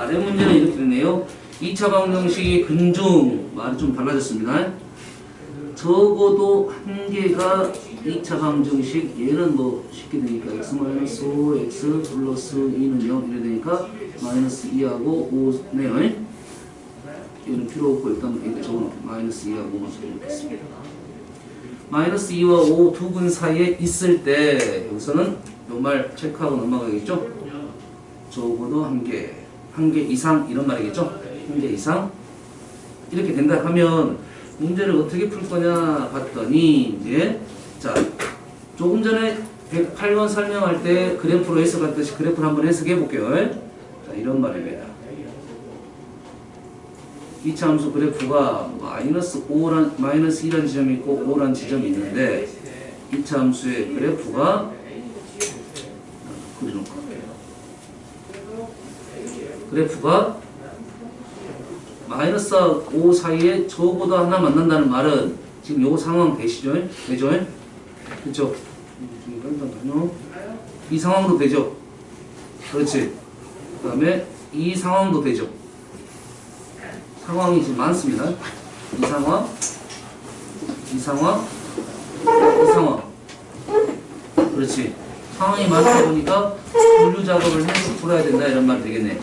아래 문제는 이렇게 되네요. 2차 방정식이 근중 말이 좀 달라졌습니다. 적어도 한 개가 2차 방정식 얘는 뭐 쉽게 되니까 x-5 x 플러스 2는 0 이래 되니까 마이너스 2하고 5네요. 얘는 필요 없고 일단 이거 적어놓고 마이너스 2하고 5만 적어놓겠습니다. 마이너스 2와 5 두 근 사이에 있을 때 여기서는 요 말 체크하고 넘어가겠죠? 적어도 한 개 이상 이런 말이겠죠? 한 개 이상 이렇게 된다 하면 문제를 어떻게 풀 거냐 봤더니 이제 자 조금 전에 108번 설명할 때 그래프로 해석했듯이 그래프를 한번 해석해 볼게요. 자 이런 말입니다. 2차 함수 그래프가 마이너스 1이라는 지점이 있고 5라는 지점이 있는데 2차 함수의 그래프가 그려놓고 할게요. 그래프가 마이너스 5 사이에 저보다 하나 만난다는 말은 지금 요 상황 되시죠? 되죠? 그렇죠? 이 상황도 되죠? 그렇지. 그 다음에 이 상황도 되죠? 상황이 지금 많습니다. 이 상황, 이 상황, 이 상황. 그렇지. 상황이 많다 보니까 분류 작업을 해서 풀어야 된다 이런 말 되겠네.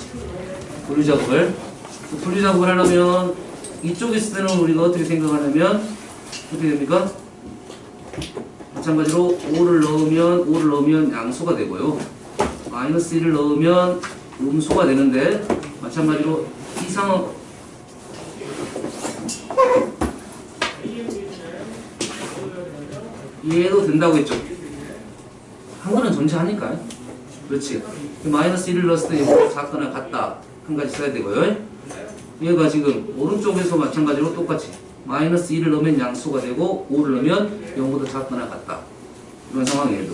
분류 작업을 하려면 이쪽에 있을 때는 우리가 어떻게 생각하냐면 어떻게 됩니까? 마찬가지로 5를 넣으면 양수가 되고요. 마이너스 1을 넣으면 음수가 되는데 마찬가지로 이 상황 얘도 된다고 했죠. 한글은 존재하니까. 그렇지. 마이너스 1을 넣었을 때 얘가 작거나 같다. 한 가지 써야 되고요. 얘가 지금 오른쪽에서 마찬가지로 똑같이 마이너스 1을 넣으면 양수가 되고 5를 넣으면 0보다 작거나 같다. 이런 상황이에요.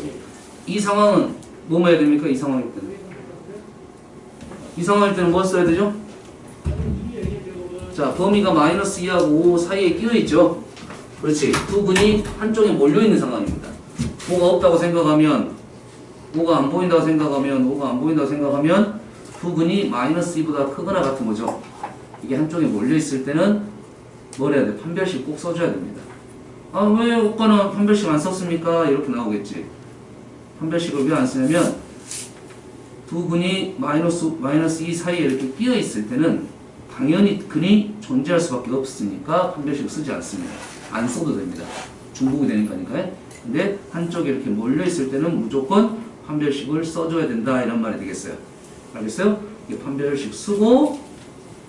이 상황은 뭐 해야 됩니까? 이 상황일 때는. 이 상황일 때는 뭐 써야 되죠? 자, 범위가 마이너스 2하고 5 사이에 끼어있죠? 그렇지. 두 근이 한쪽에 몰려있는 상황입니다. 5가 없다고 생각하면 5가 안 보인다고 생각하면 두 근이 마이너스 2보다 크거나 같은 거죠. 이게 한쪽에 몰려있을 때는 뭘 해야 돼? 판별식 꼭 써줘야 됩니다. 아, 왜 오빠는 판별식 안 썼습니까? 이렇게 나오겠지. 판별식을 왜 안 쓰냐면 두 근이 마이너스 2 사이에 이렇게 끼어있을 때는 당연히 근이 존재할 수밖에 없으니까 판별식을 쓰지 않습니다. 안 써도 됩니다. 중복이 되니까요. 근데 한쪽에 이렇게 몰려있을 때는 무조건 판별식을 써줘야 된다 이런 말이 되겠어요. 알겠어요? 이게 판별식 쓰고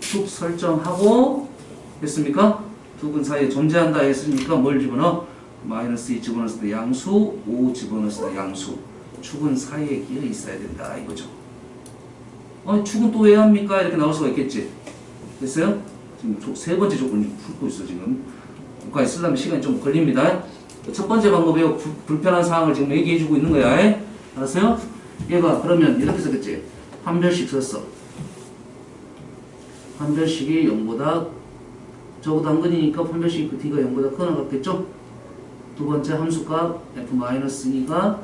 쭉 설정하고 됐습니까? 두 근 사이에 존재한다 했으니까 뭘 집어넣어? 마이너스 2 집어넣었을 때 양수, 5 집어넣었을 때 양수. 축은 사이에 끼어 있어야 된다 이거죠. 축은 또 왜 합니까? 이렇게 나올 수가 있겠지. 됐어요? 지금 세 번째 조건을 풀고 있어 지금. 여기까지 쓰려면 시간이 좀 걸립니다. 첫 번째 방법이요. 불편한 사항을 지금 얘기해주고 있는 거야. 알았어요? 얘가 그러면 이렇게 썼겠지. 판별식 썼어. 판별식이 0보다 적어도 한 근이니까 판별식이 그 D가 0보다 크거나 같겠죠? 두 번째 함수값 F-2가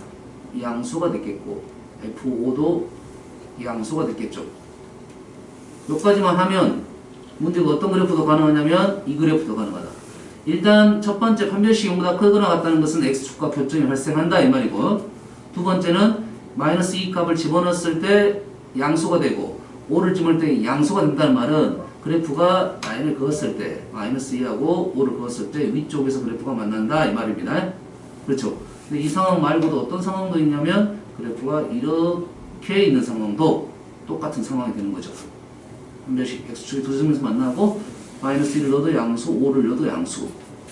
양수가 됐겠고 F5도 양수가 됐겠죠. 여기까지만 하면 문제가 어떤 그래프도 가능하냐면 이 그래프도 가능하다. 일단 첫 번째 판별식 0보다 크거나 같다는 것은 X축과 교점이 발생한다 이 말이고 두 번째는 마이너스 2 값을 집어넣었을 때 양수가 되고 5를 집어넣을 때 양수가 된다는 말은 그래프가 라인을 그었을 때 마이너스 2하고 5를 그었을 때 위쪽에서 그래프가 만난다 이 말입니다. 그렇죠. 근데 이 상황 말고도 어떤 상황도 있냐면 그래프가 이렇게 있는 상황도 똑같은 상황이 되는 거죠. 판별식 X축이 두 점에서 만나고 마이너스 1을 넣어도 양수, 5를 넣어도 양수.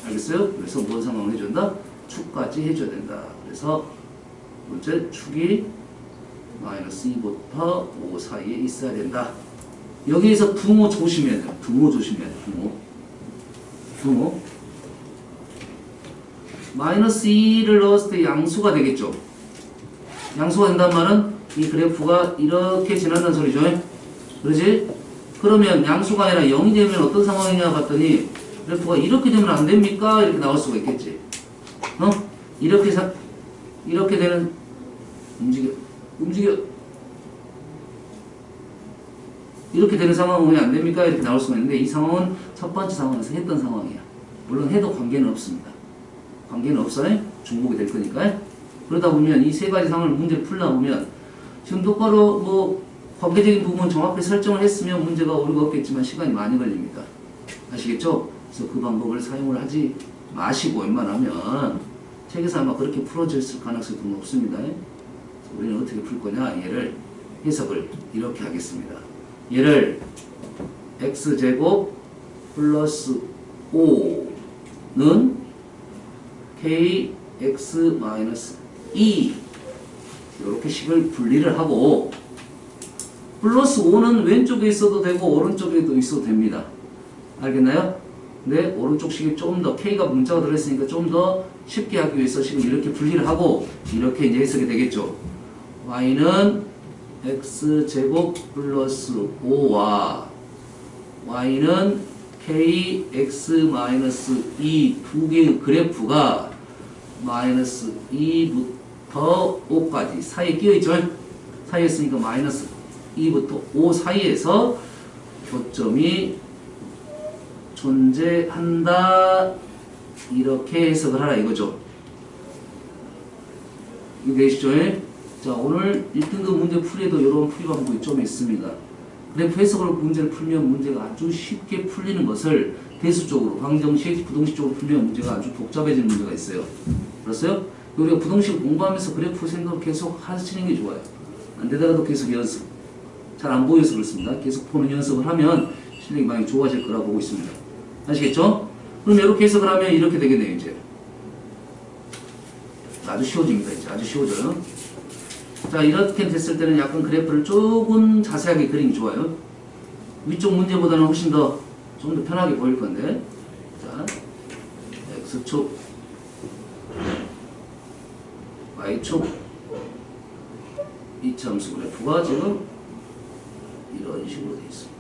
알겠어요? 그래서 뭔 상황을 해준다? 축까지 해줘야 된다. 그래서 번째 축이 마이너스 2부터 5 사이에 있어야 된다. 여기에서 부모 조심해야 돼요. 부모 조심해야 돼요. 부모. 마이너스 2를 넣었을 때 양수가 되겠죠. 양수가 된다는 말은 이 그래프가 이렇게 지난다는 소리죠. 그러지? 그러면 양수가 아니라 0이 되면 어떤 상황이냐 봤더니 그래프가 이렇게 되면 안 됩니까? 이렇게 나올 수가 있겠지. 이렇게 되는 움직여 이렇게 되는 상황은 왜 안 됩니까? 이렇게 나올 수가 있는데 이 상황은 첫 번째 상황에서 했던 상황이야. 물론 해도 관계는 없습니다. 관계는 없어요. 중복이 될 거니까. 그러다 보면 이 세 가지 상황을 문제를 풀다 보면 지금 똑바로 뭐 관계적인 부분 정확히 설정을 했으면 문제가 오류가 없겠지만 시간이 많이 걸립니다. 아시겠죠? 그래서 그 방법을 사용을 하지 마시고 웬만하면 책에서 아마 그렇게 풀어졌을 가능성이 더 높습니다. 우리는 어떻게 풀 거냐? 얘를 해석을 이렇게 하겠습니다. 얘를 x제곱 플러스 5는 kx 마이너스 2 이렇게 식을 분리를 하고 플러스 5는 왼쪽에 있어도 되고 오른쪽에도 있어도 됩니다. 알겠나요? 근데 오른쪽 식이 조금 더 k가 문자가 들어있으니까 좀 더 쉽게 하기 위해서 지금 이렇게 분리를 하고 이렇게 이제 해석이 되겠죠. y는 x제곱 플러스 5와 y는 kx 마이너스 2 두 개의 그래프가 마이너스 2부터 5까지 사이에 끼어있죠? 사이에 있으니까 마이너스 2부터 5 사이에서 교점이 존재한다. 이렇게 해석을 하라 이거죠. 이게 되시죠? 자, 오늘 1등급 문제 풀이에도 이런 풀이 방법이 좀 있습니다. 그래프 해석으로 문제를 풀면 문제가 아주 쉽게 풀리는 것을 대수적으로, 방정식, 부동식적으로 풀면 문제가 아주 복잡해지는 문제가 있어요. 알았어요? 우리가 부동식 공부하면서 그래프 생각 계속 하시는 게 좋아요. 안 되더라도 계속 연습. 잘 안 보여서 그렇습니다. 계속 보는 연습을 하면 실력이 많이 좋아질 거라 보고 있습니다. 아시겠죠? 그럼 이렇게 해석을 하면 이렇게 되겠네요, 이제. 아주 쉬워집니다, 이제. 아주 쉬워져요. 자, 이렇게 됐을 때는 약간 그래프를 조금 자세하게 그리는 게 좋아요. 위쪽 문제보다는 훨씬 더, 좀 더 편하게 보일 건데. 자, X축, Y축, 이차함수 그래프가 지금 이런 식으로 되어 있습니다.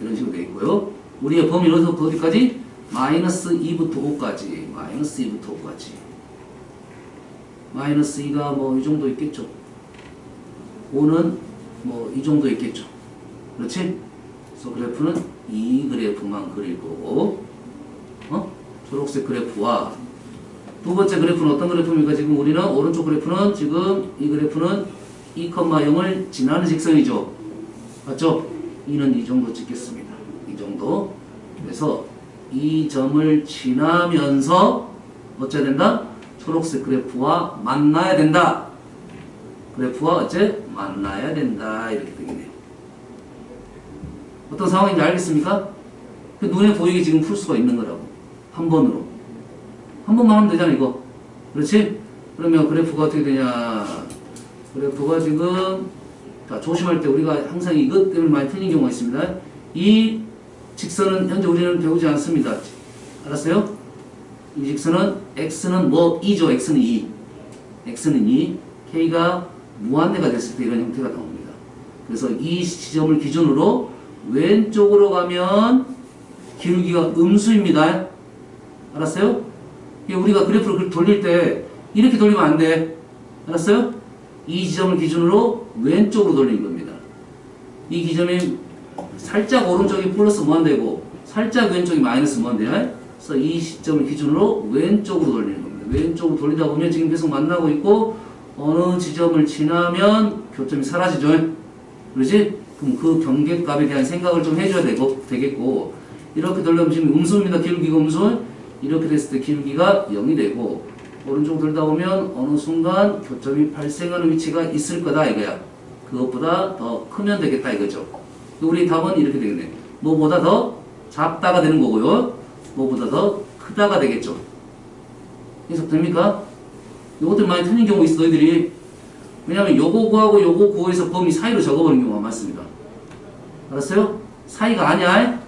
이런 식으로 되어 있고요. 우리의 범위는 어디서부터 어디까지? 마이너스 2부터 5까지. 마이너스 2부터 5까지. 마이너스 2가 뭐 이 정도 있겠죠. 5는 뭐 이 정도 있겠죠. 그렇지? 그래서 그래프는 이 그래프만 그릴 거고, 초록색 그래프와 두 번째 그래프는 어떤 그래프입니까? 지금 우리는 오른쪽 그래프는 지금 이 그래프는 2,0을 지나는 직선이죠. 맞죠? 2는 이 정도 찍겠습니다. 이 정도. 그래서 이 점을 지나면서 어째야 된다? 초록색 그래프와 만나야 된다. 그래프와 어째? 만나야 된다. 이렇게 되겠네요. 어떤 상황인지 알겠습니까? 눈에 보이게 지금 풀 수가 있는 거라고. 한 번으로. 한 번만 하면 되잖아, 이거. 그렇지? 그러면 그래프가 어떻게 되냐. 그래프가 지금, 자, 조심할 때 우리가 항상 이것 때문에 많이 틀린 경우가 있습니다. 이 직선은 현재 우리는 배우지 않습니다. 알았어요? 이 직선은 x는 뭐 2죠. x는 2. x는 2. k가 무한대가 됐을 때 이런 형태가 나옵니다. 그래서 이 지점을 기준으로 왼쪽으로 가면 기울기가 음수입니다. 알았어요? 우리가 그래프를 돌릴 때 이렇게 돌리면 안 돼. 알았어요? 이 지점을 기준으로 왼쪽으로 돌리는 겁니다. 이 지점이 살짝 오른쪽이 플러스 무한대고 살짝 왼쪽이 마이너스 무한대야. 그래서 이 시점을 기준으로 왼쪽으로 돌리는 겁니다. 왼쪽으로 돌리다 보면 지금 계속 만나고 있고 어느 지점을 지나면 교점이 사라지죠. 그러지? 그럼 그 경계값에 대한 생각을 좀 해줘야 되겠고 이렇게 돌려면 지금 음수입니다. 기울기가 음수. 이렇게 됐을 때 기울기가 0이 되고 오른쪽 돌다 보면 어느 순간 교점이 발생하는 위치가 있을 거다 이거야. 그것보다 더 크면 되겠다 이거죠. 우리 답은 이렇게 되겠네. 뭐보다 더 작다가 되는 거고요. 뭐보다 더 크다가 되겠죠. 해석됩니까? 요것들 많이 틀린 경우 있어 너희들이. 왜냐면 요거 구하고 요거 구해서 범위 사이로 적어버리는 경우가 많습니다. 알았어요? 사이가 아니야.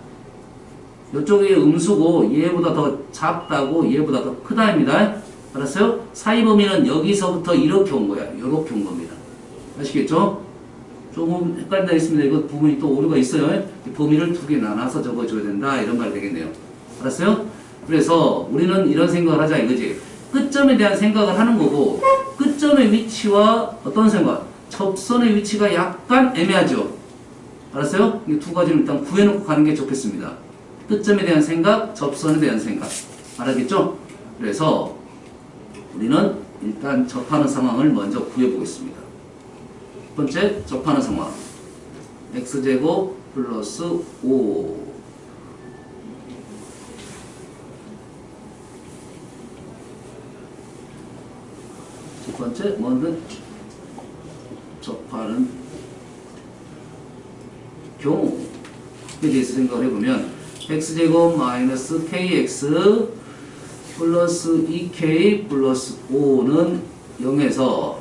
요쪽이 음수고 얘보다 더 작다고 얘보다 더 크다입니다. 알았어요? 사이 범위는 여기서부터 이렇게 온 거야. 이렇게 온 겁니다. 아시겠죠? 조금 헷갈린다 했습니다. 이거 부분이 또 오류가 있어요. 범위를 두 개 나눠서 적어줘야 된다. 이런 말이 되겠네요. 알았어요? 그래서 우리는 이런 생각을 하자 이거지. 끝점에 대한 생각을 하는 거고 끝점의 위치와 어떤 생각? 접선의 위치가 약간 애매하죠. 알았어요? 이 두 가지를 일단 구해놓고 가는 게 좋겠습니다. 끝점에 대한 생각, 접선에 대한 생각. 알았겠죠? 그래서 우리는 일단 접하는 상황을 먼저 구해보겠습니다. 첫 번째, 접하는 상황. x제곱 플러스 5. 첫 번째, 뭐든 접하는 경우에 대해서 생각을 해보면 x제곱 마이너스 kx 플러스 2k 플러스 5는 0에서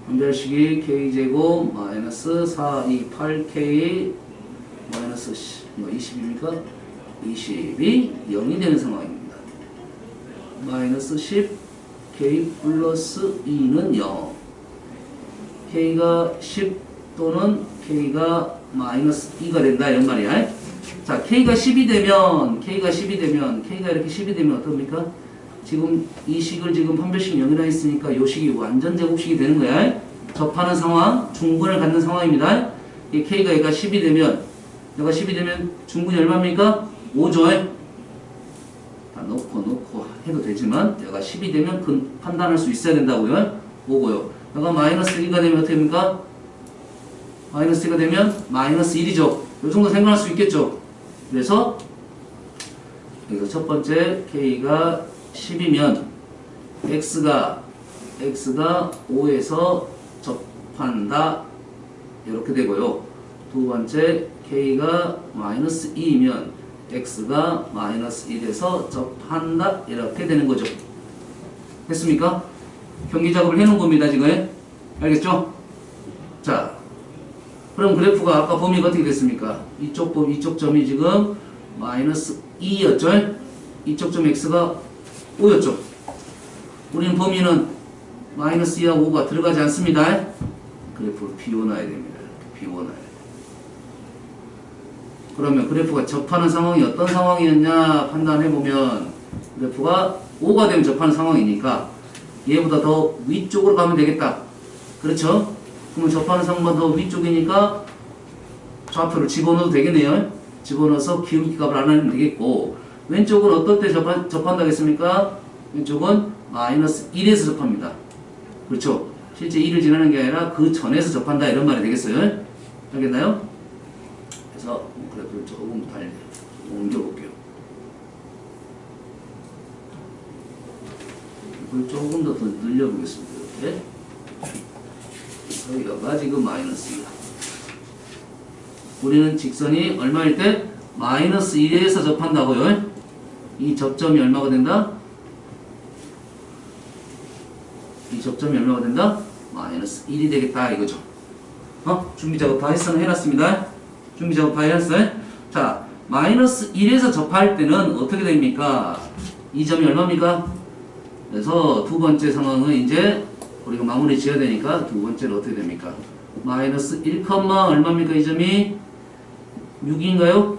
한별식이 k제곱 마이너스 4, 2, 8k 마이너스 20입니까? 20이 0이 되는 상황입니다. 마이너스 10 k 플러스 2는 0 k가 10 또는 k가 마이너스 2가 된다 이런 말이야. 자, k가 10이 되면 k가 이렇게 10이 되면 어떻습니까? 지금 이 식을 지금 판별식 0이라 했으니까 이 식이 완전 제곱식이 되는 거야. 접하는 상황, 중근을 갖는 상황입니다. 이 k가 얘가 10이 되면 중근이 얼마입니까? 5죠. 다 놓고 해도 되지만 얘가 10이 되면 판단할 수 있어야 된다고요. 5고요. 얘가 마이너스 1가 되면 어떻게 됩니까? 마이너스 1가 되면 마이너스 1이죠. 이 정도 생각할 수 있겠죠. 그래서 여기서 첫 번째 k가 10이면 x가 5에서 접한다 이렇게 되고요. 두 번째 k가 마이너스 2이면 x가 마이너스 1에서 접한다 이렇게 되는 거죠. 됐습니까? 경기 작업을 해놓은 겁니다 지금. 알겠죠? 자, 그럼 그래프가 아까 범위가 어떻게 됐습니까? 이쪽 점이 지금 마이너스 2였죠? 이쪽 점 x가 5였죠? 우리는 범위는 마이너스 2하고 5가 들어가지 않습니다. 그래프를 비워놔야 됩니다. 비워놔야 돼요. 그러면 그래프가 접하는 상황이 어떤 상황이었냐 판단해보면 그래프가 5가 되면 접하는 상황이니까 얘보다 더 위쪽으로 가면 되겠다. 그렇죠? 그러면 접하는 상황보다 더 위쪽이니까 좌표를 집어넣어도 되겠네요. 집어넣어서 기울기 값을 알아내면 되겠고 왼쪽은 어떨 때 접한다 했습니까? 왼쪽은 마이너스 1에서 접합니다. 그렇죠? 실제 1을 지나는 게 아니라 그 전에서 접한다 이런 말이 되겠어요? 알겠나요? 그래서 그래프를 조금 달리 옮겨볼게요. 이걸 조금 더 늘려보겠습니다. 이렇게. 여기가 지금 마이너스 2야. 우리는 직선이 얼마일 때? 마이너스 1에서 접한다고요. 이 접점이 얼마가 된다? 이 접점이 얼마가 된다? 마이너스 1이 되겠다 이거죠. 준비 작업 다 해놨습니다. 준비 작업 다 해놨어요? 자, 마이너스 1에서 접할 때는 어떻게 됩니까? 이 점이 얼마입니까? 그래서 두 번째 상황은 이제 우리가 마무리 지어야 되니까 두 번째는 어떻게 됩니까? 마이너스 1, 얼마입니까? 이 점이 6인가요?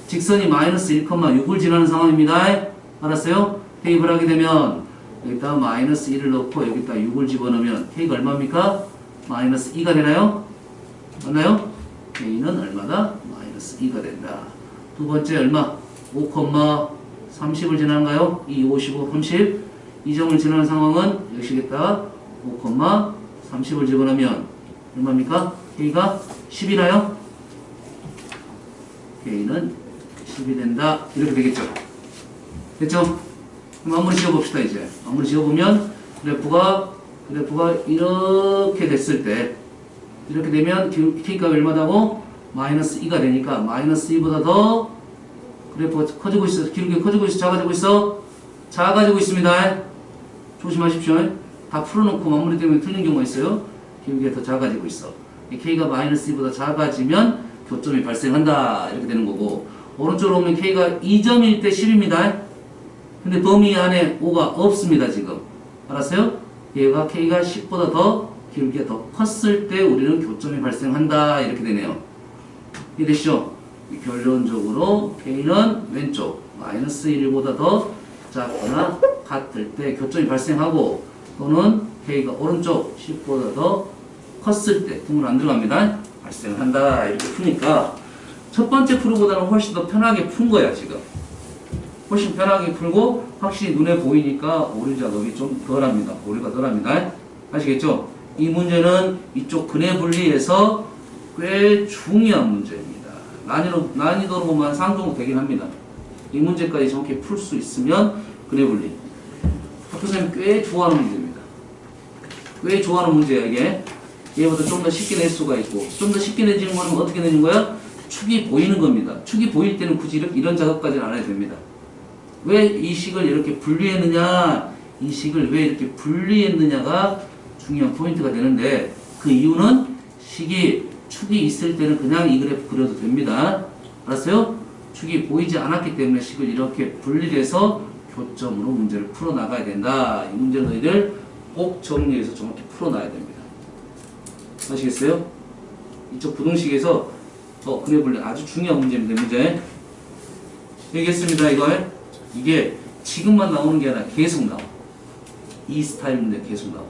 직선이 마이너스 1, 6을 지나는 상황입니다. 알았어요? 대입을 하게 되면 여기다 마이너스 1을 넣고 여기다 6을 집어넣으면 k가 얼마입니까? 마이너스 2가 되나요? 맞나요? k는 얼마다? 마이너스 2가 된다. 두 번째 얼마? 5, 30을 지나는가요? 2, 55, 30. 이 점을 지나는 상황은 역시겠다. 5, 30을 집어넣으면 얼마입니까? k가 10이나요? k는 10이 된다. 이렇게 되겠죠. 됐죠? 그럼 마무리 지어봅시다. 이제 마무리 지어보면 그래프가 이렇게 됐을 때 이렇게 되면 k가 얼마다고? 마이너스 2가 되니까 마이너스 2보다 더 그래프가 커지고 있어. 기울기가 커지고 있어. 작아지고 있어. 작아지고 있습니다. 조심하십시오. 다 풀어놓고 마무리 때문에 틀린 경우가 있어요. 기울기가 더 작아지고 있어. k가 마이너스 2보다 작아지면 교점이 발생한다. 이렇게 되는 거고 오른쪽으로 오면 k가 2점일 때 10입니다. 근데 범위 안에 5가 없습니다. 지금. 알았어요? 얘가 k가 10보다 더 기울기가 더 컸을 때 우리는 교점이 발생한다. 이렇게 되네요. 이해되시죠? 결론적으로 k는 왼쪽 마이너스 1보다 더 작거나 같을 때 교점이 발생하고 또는 K가 오른쪽 10보다 더 컸을 때 등으로 안 들어갑니다. 발생한다. 이렇게 푸니까 첫 번째 프로보다는 훨씬 더 편하게 푼 거야 지금. 훨씬 편하게 풀고 확실히 눈에 보이니까 오류 작업이 좀 덜합니다. 오류가 덜합니다. 아시겠죠? 이 문제는 이쪽 근해 분리에서 꽤 중요한 문제입니다. 난이도로 보면 상 정도 되긴 합니다. 이 문제까지 정확히 풀 수 있으면 근해 분리. 학교 선생님이 꽤 좋아하는 문제입니다. 꽤 좋아하는 문제야 이게. 얘보다 좀 더 쉽게 낼 수가 있고 좀 더 쉽게 내지는 거는 어떻게 내는 거야? 축이 보이는 겁니다. 축이 보일 때는 굳이 이런 작업까지는 안 해도 됩니다. 왜 이 식을 이렇게 분리했느냐, 이 식을 왜 이렇게 분리했느냐가 중요한 포인트가 되는데 그 이유는 식이 축이 있을 때는 그냥 이 그래프 그려도 됩니다. 알았어요? 축이 보이지 않았기 때문에 식을 이렇게 분리해서 교점으로 문제를 풀어나가야 된다. 이 문제는 너희들 꼭 정리해서 정확히 풀어놔야 됩니다. 아시겠어요? 이쪽 부등식에서 근해 분리 아주 중요한 문제입니다. 문제 얘기했습니다. 이게 지금만 나오는 게 아니라 계속 나와. 이 스타일 문제 계속 나와.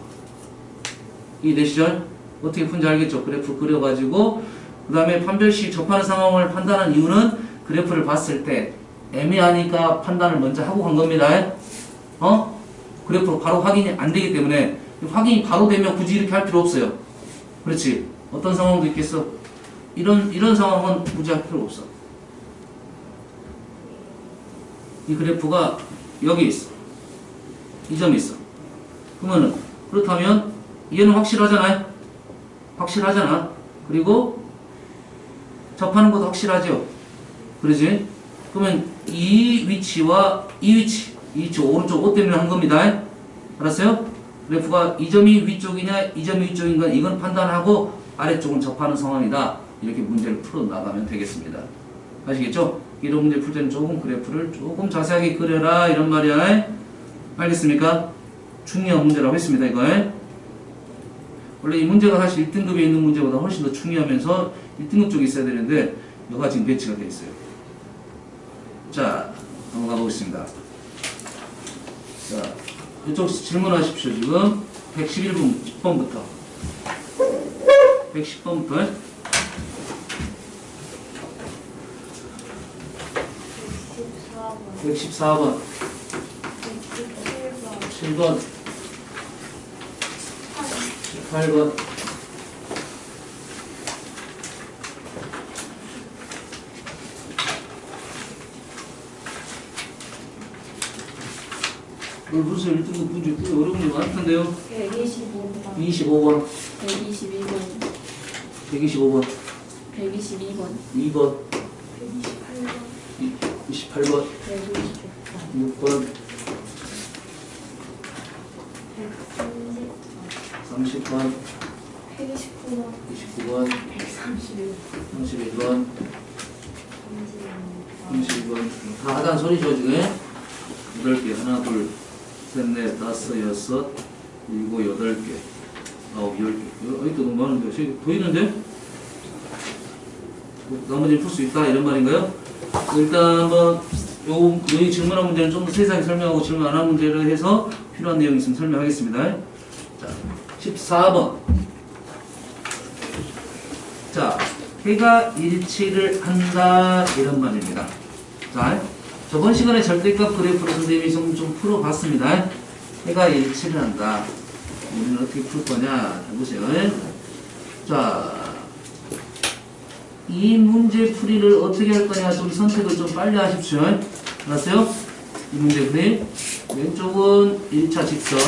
이해되시죠? 어떻게 푼지 알겠죠? 그래프 그려가지고 그 다음에 판별식 접하는 상황을 판단한 이유는 그래프를 봤을 때 애매하니까 판단을 먼저 하고 간 겁니다. 그래프로 바로 확인이 안 되기 때문에 확인이 바로 되면 굳이 이렇게 할 필요 없어요. 그렇지? 어떤 상황도 있겠어? 이런 상황은 굳이 할 필요 없어. 이 그래프가 여기 있어. 이 점이 있어. 그렇다면 얘는 확실하잖아요. 확실하잖아. 그리고 접하는 것도 확실하죠. 그러지? 그러면 이 위치와 이 위치 오른쪽 옷 때문에 한 겁니다. 알았어요? 그래프가 이 점이 위쪽이냐 이 점이 위쪽인가 이건 판단하고 아래쪽은 접하는 상황이다. 이렇게 문제를 풀어나가면 되겠습니다. 아시겠죠? 이런 문제 풀 때는 조금 그래프를 조금 자세하게 그려라 이런 말이야. 알겠습니까? 중요한 문제라고 했습니다. 이거. 원래 이 문제가 사실 1등급에 있는 문제보다 훨씬 더 중요하면서 1등급 쪽에 있어야 되는데 여가 지금 배치가 되어 있어요. 자, 넘어가 보겠습니다. 자, 이쪽 질문하십시오. 지금 111번부터 110번부터 114번 7번 18번 1등급 문제 어려운 게 많던데요. 125번 25번 122번 125번 122번 2번 28번 6번 30번 129번 29번 31번 32번 다 하단 소리죠 지금. 8개 하나 둘 셋 넷 다섯 여섯 일곱 8개 9 10개 여기 또 너무 많은데 저기 보이는데? 나머지는 풀 수 있다 이런 말인가요? 일단 한번 여기 질문한 문제는 좀 더 세세하게 설명하고 질문 안 한 문제를 해서 필요한 내용이 있으면 설명하겠습니다. 자, 14번. 자, 해가 일치를 한다 이런 말입니다. 자, 저번 시간에 절대값 그래프를 선생님이 좀 풀어봤습니다. 해가 일치를 한다. 우리는 어떻게 풀 거냐? 보세요. 자, 이 문제 풀이를 어떻게 할 거냐 좀 선택을 좀 빨리 하십시오. 알았어요? 이 문제 풀이 왼쪽은 1차 직선,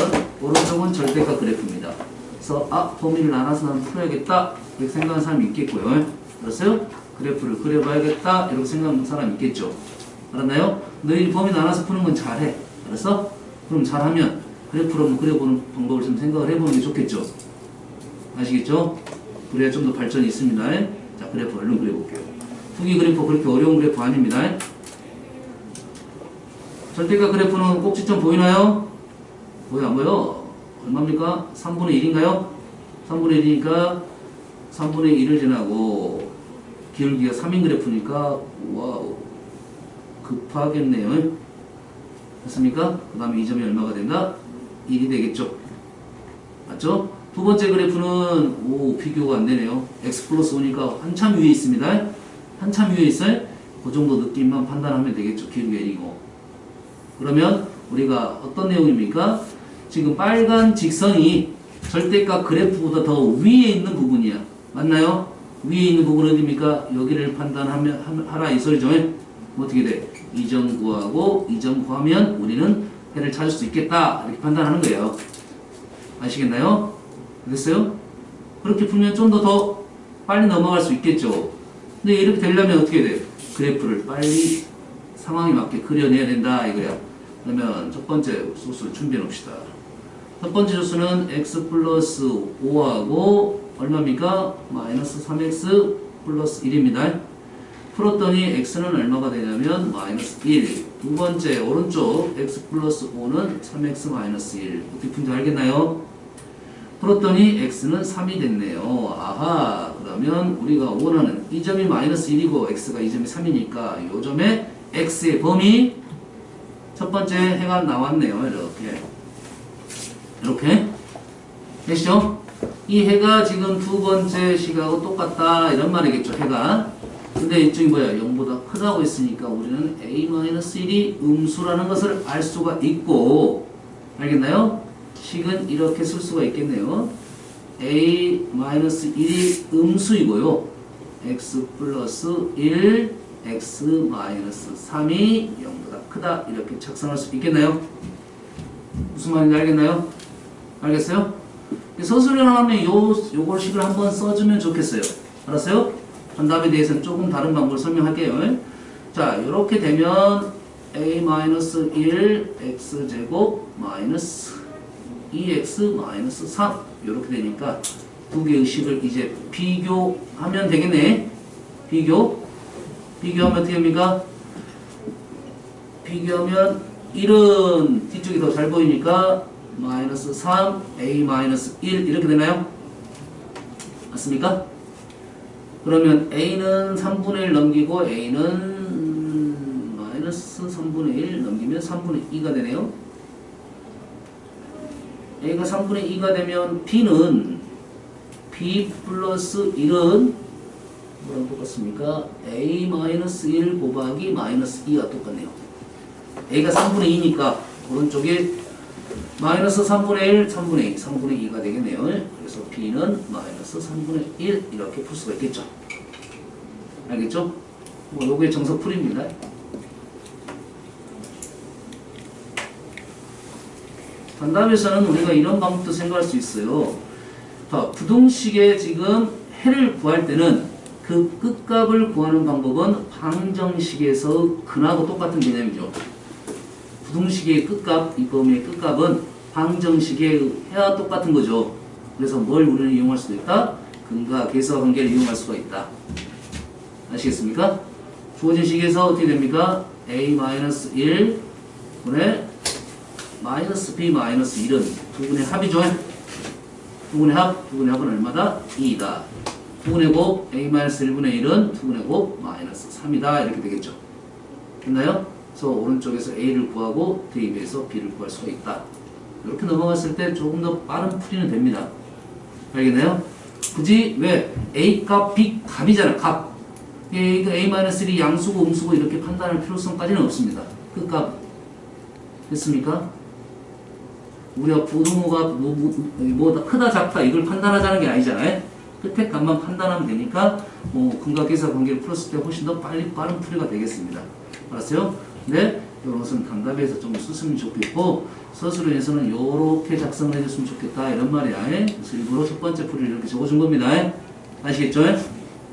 오른쪽은 절대값 그래프입니다. 그래서 범위를 나눠서 난 풀어야겠다 이렇게 생각하는 사람이 있겠고요. 알았어요? 그래프를 그려봐야겠다 이렇게 생각하는 사람이 있겠죠. 알았나요? 너희 범위 나눠서 푸는 건 잘해. 알았어? 그럼 잘하면 그래프로 한번 그려보는 방법을 좀 생각을 해보는 게 좋겠죠. 아시겠죠? 그래야 좀 더 발전이 있습니다. 자, 그래프 얼른 그려볼게요. 투기 그래프 그렇게 어려운 그래프 아닙니다. 절대값 그래프는 꼭지점 보이나요? 보여 안 보여? 얼마입니까? 3분의 1인가요? 3분의 1이니까 3분의 1을 지나고 기울기가 3인 그래프니까 와우 급하겠네요. 됐습니까? 그 다음에 이 점이 얼마가 된다? 1이 되겠죠. 맞죠? 두 번째 그래프는 비교가 안 되네요. x 플러스 5니까 한참 위에 있습니다. 한참 위에 있어요. 그 정도 느낌만 판단하면 되겠죠. 기울기 L이고. 그러면 우리가 어떤 내용입니까? 지금 빨간 직선이 절대값 그래프보다 더 위에 있는 부분이야. 맞나요? 위에 있는 부분은 어디입니까? 여기를 하라 이 소리죠. 어떻게 돼? 이 점 구하고 이 점 구하면 우리는 해를 찾을 수 있겠다. 이렇게 판단하는 거예요. 아시겠나요? 됐어요? 그렇게 풀면 좀 더 빨리 넘어갈 수 있겠죠. 근데 이렇게 되려면 어떻게 돼? 그래프를 빨리 상황에 맞게 그려내야 된다 이거야. 그러면 첫 번째 소스를 준비해 놓읍시다. 첫 번째 소스는 x 플러스 5하고 얼마입니까? 마이너스 3x 플러스 1입니다. 풀었더니 x는 얼마가 되냐면 마이너스 1. 두 번째 오른쪽 x 플러스 5는 3x 마이너스 1. 어떻게 푼지 알겠나요? 풀었더니 x는 3이 됐네요. 아하, 그러면 우리가 원하는 이 점이 마이너스 1이고 x가 이 점이 3이니까 이 점에 x의 범위 첫 번째 해가 나왔네요. 이렇게 되시죠? 이 해가 지금 두 번째 식하고 똑같다 이런 말이겠죠. 해가. 근데 이쪽이 뭐야? 0보다 크다고 했으니까 우리는 a-1이 음수라는 것을 알 수가 있고, 알겠나요? 식은 이렇게 쓸 수가 있겠네요. a-1이 음수이고요. x 플러스 1, x 마이너스 3이 0보다 크다 이렇게 작성할 수 있겠나요? 무슨 말인지 알겠나요? 알겠어요? 서술형 하면 요걸 식을 한번 써주면 좋겠어요. 알았어요? 정답에 대해서는 조금 다른 방법을 설명할게요. 자, 이렇게 되면 a-1 x제곱 마이너스 2x 마이너스 3 이렇게 되니까 두 개의 식을 이제 비교하면 되겠네. 비교하면 어떻게 됩니까? 비교하면 1은 뒤쪽이 더 잘 보이니까 마이너스 3 a 마이너스 1 이렇게 되나요? 맞습니까? 그러면 a는 3분의 1 넘기고 a는 마이너스 3분의 1 넘기면 3분의 2가 되네요. a가 3분의 2가 되면 b는 b 플러스 1은 뭐랑 똑같습니까? a 마이너스 1 곱하기 마이너스 2가 똑같네요. a가 3분의 2니까 오른쪽에 마이너스 3분의 1, 3분의 2, 3분의 2가 되겠네요. 그래서 b는 마이너스 3분의 1 이렇게 풀 수가 있겠죠. 알겠죠? 뭐 요게 정석풀이입니다. 단답에서는 우리가 이런 방법도 생각할 수 있어요. 자, 부등식에 지금 해를 구할 때는 그 끝값을 구하는 방법은 방정식에서 근하고 똑같은 개념이죠. 부등식의 끝값, 이 범위의 끝값은 방정식의 해와 똑같은 거죠. 그래서 뭘 우리는 이용할 수도 있다? 근과 계수와 관계를 이용할 수가 있다. 아시겠습니까? 주어진 식에서 어떻게 됩니까? a-1 분의 마이너스 b-1은 두 분의 합이죠. 두 분의 합은 얼마다? 2이다. 두 분의 곱 a-1분의 1은 두 분의 곱 마이너스 3이다. 이렇게 되겠죠. 됐나요? 그래서 오른쪽에서 a를 구하고 대입해서 b를 구할 수가 있다. 이렇게 넘어갔을 때 조금 더 빠른 풀이는 됩니다. 알겠나요? 굳이 왜? a 값, b 값이잖아. 값. a-1이 양수고 음수고 이렇게 판단할 필요성까지는 없습니다. 그 값. 됐습니까? 우리가 부등호가 뭐다 크다 작다 이걸 판단하자는 게 아니잖아요. 끝에 값만 판단하면 되니까 근과 계수와 관계를 풀었을 때 훨씬 더 빠른 풀이가 되겠습니다. 알았어요? 네, 이런 것은 단답에서 좀 썼으면 좋겠고 서술에서는 이렇게 작성을 해줬으면 좋겠다 이런 말이야. 그래서 일부러 첫 번째 풀이를 이렇게 적어준 겁니다. 아시겠죠?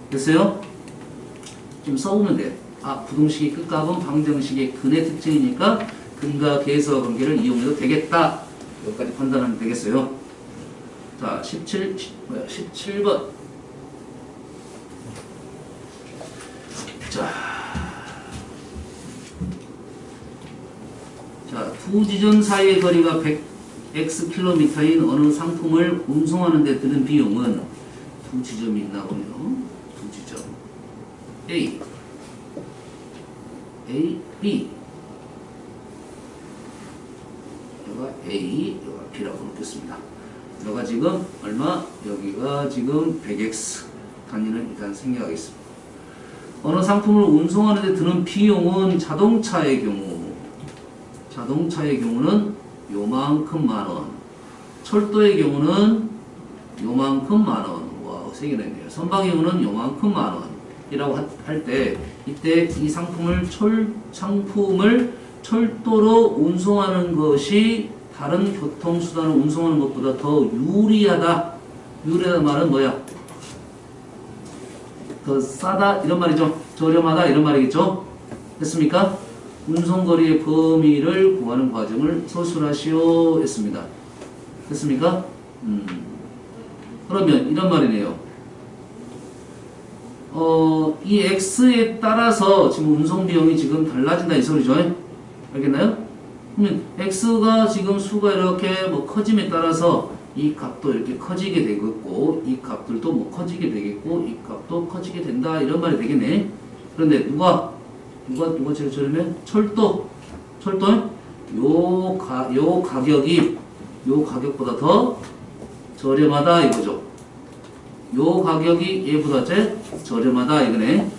됐어요? 좀 써보면 돼요. 아, 부등식의 끝값은 방정식의 근의 특징이니까 근과 계수와 관계를 이용해도 되겠다. 여기까지 판단하면 되겠어요. 자, 17번. 자, 두 지점 사이의 거리가 100x 킬로미터인 어느 상품을 운송하는 데 드는 비용은 두 지점이 있나보네요. 두 지점. A, B. 여기가 A, 여기가 B라고 놓겠습니다. 여기가 지금 얼마? 여기가 지금 100x 단위는 일단 생략하겠습니다. 어느 상품을 운송하는 데 드는 비용은 자동차의 경우는 요만큼 만원, 철도의 경우는 요만큼 만원, 와, 세 개나 있네요. 선박의 경우는 요만큼 만원이라고 할 때, 이때 이 상품을 철도로 운송하는 것이 다른 교통수단을 운송하는 것보다 더 유리하다. 유리하다 말은 뭐야? 더 싸다 이런 말이죠. 저렴하다 이런 말이겠죠. 됐습니까? 운송거리의 범위를 구하는 과정을 서술하시오 했습니다. 됐습니까? 그러면 이런 말이네요. 이 x에 따라서 지금 운송 비용이 지금 달라진다 이 소리죠. 알겠나요? 그러면 x가 지금 수가 이렇게 뭐 커짐에 따라서 이 값도 이렇게 커지게 되겠고, 이 값들도 뭐 커지게 되겠고, 이 값도 커지게 된다 이런 말이 되겠네. 그런데 누가 제일 저렴해? 철도 요 가격보다 더 저렴하다 이거죠. 요 가격이 얘보다 저렴하다 이거네.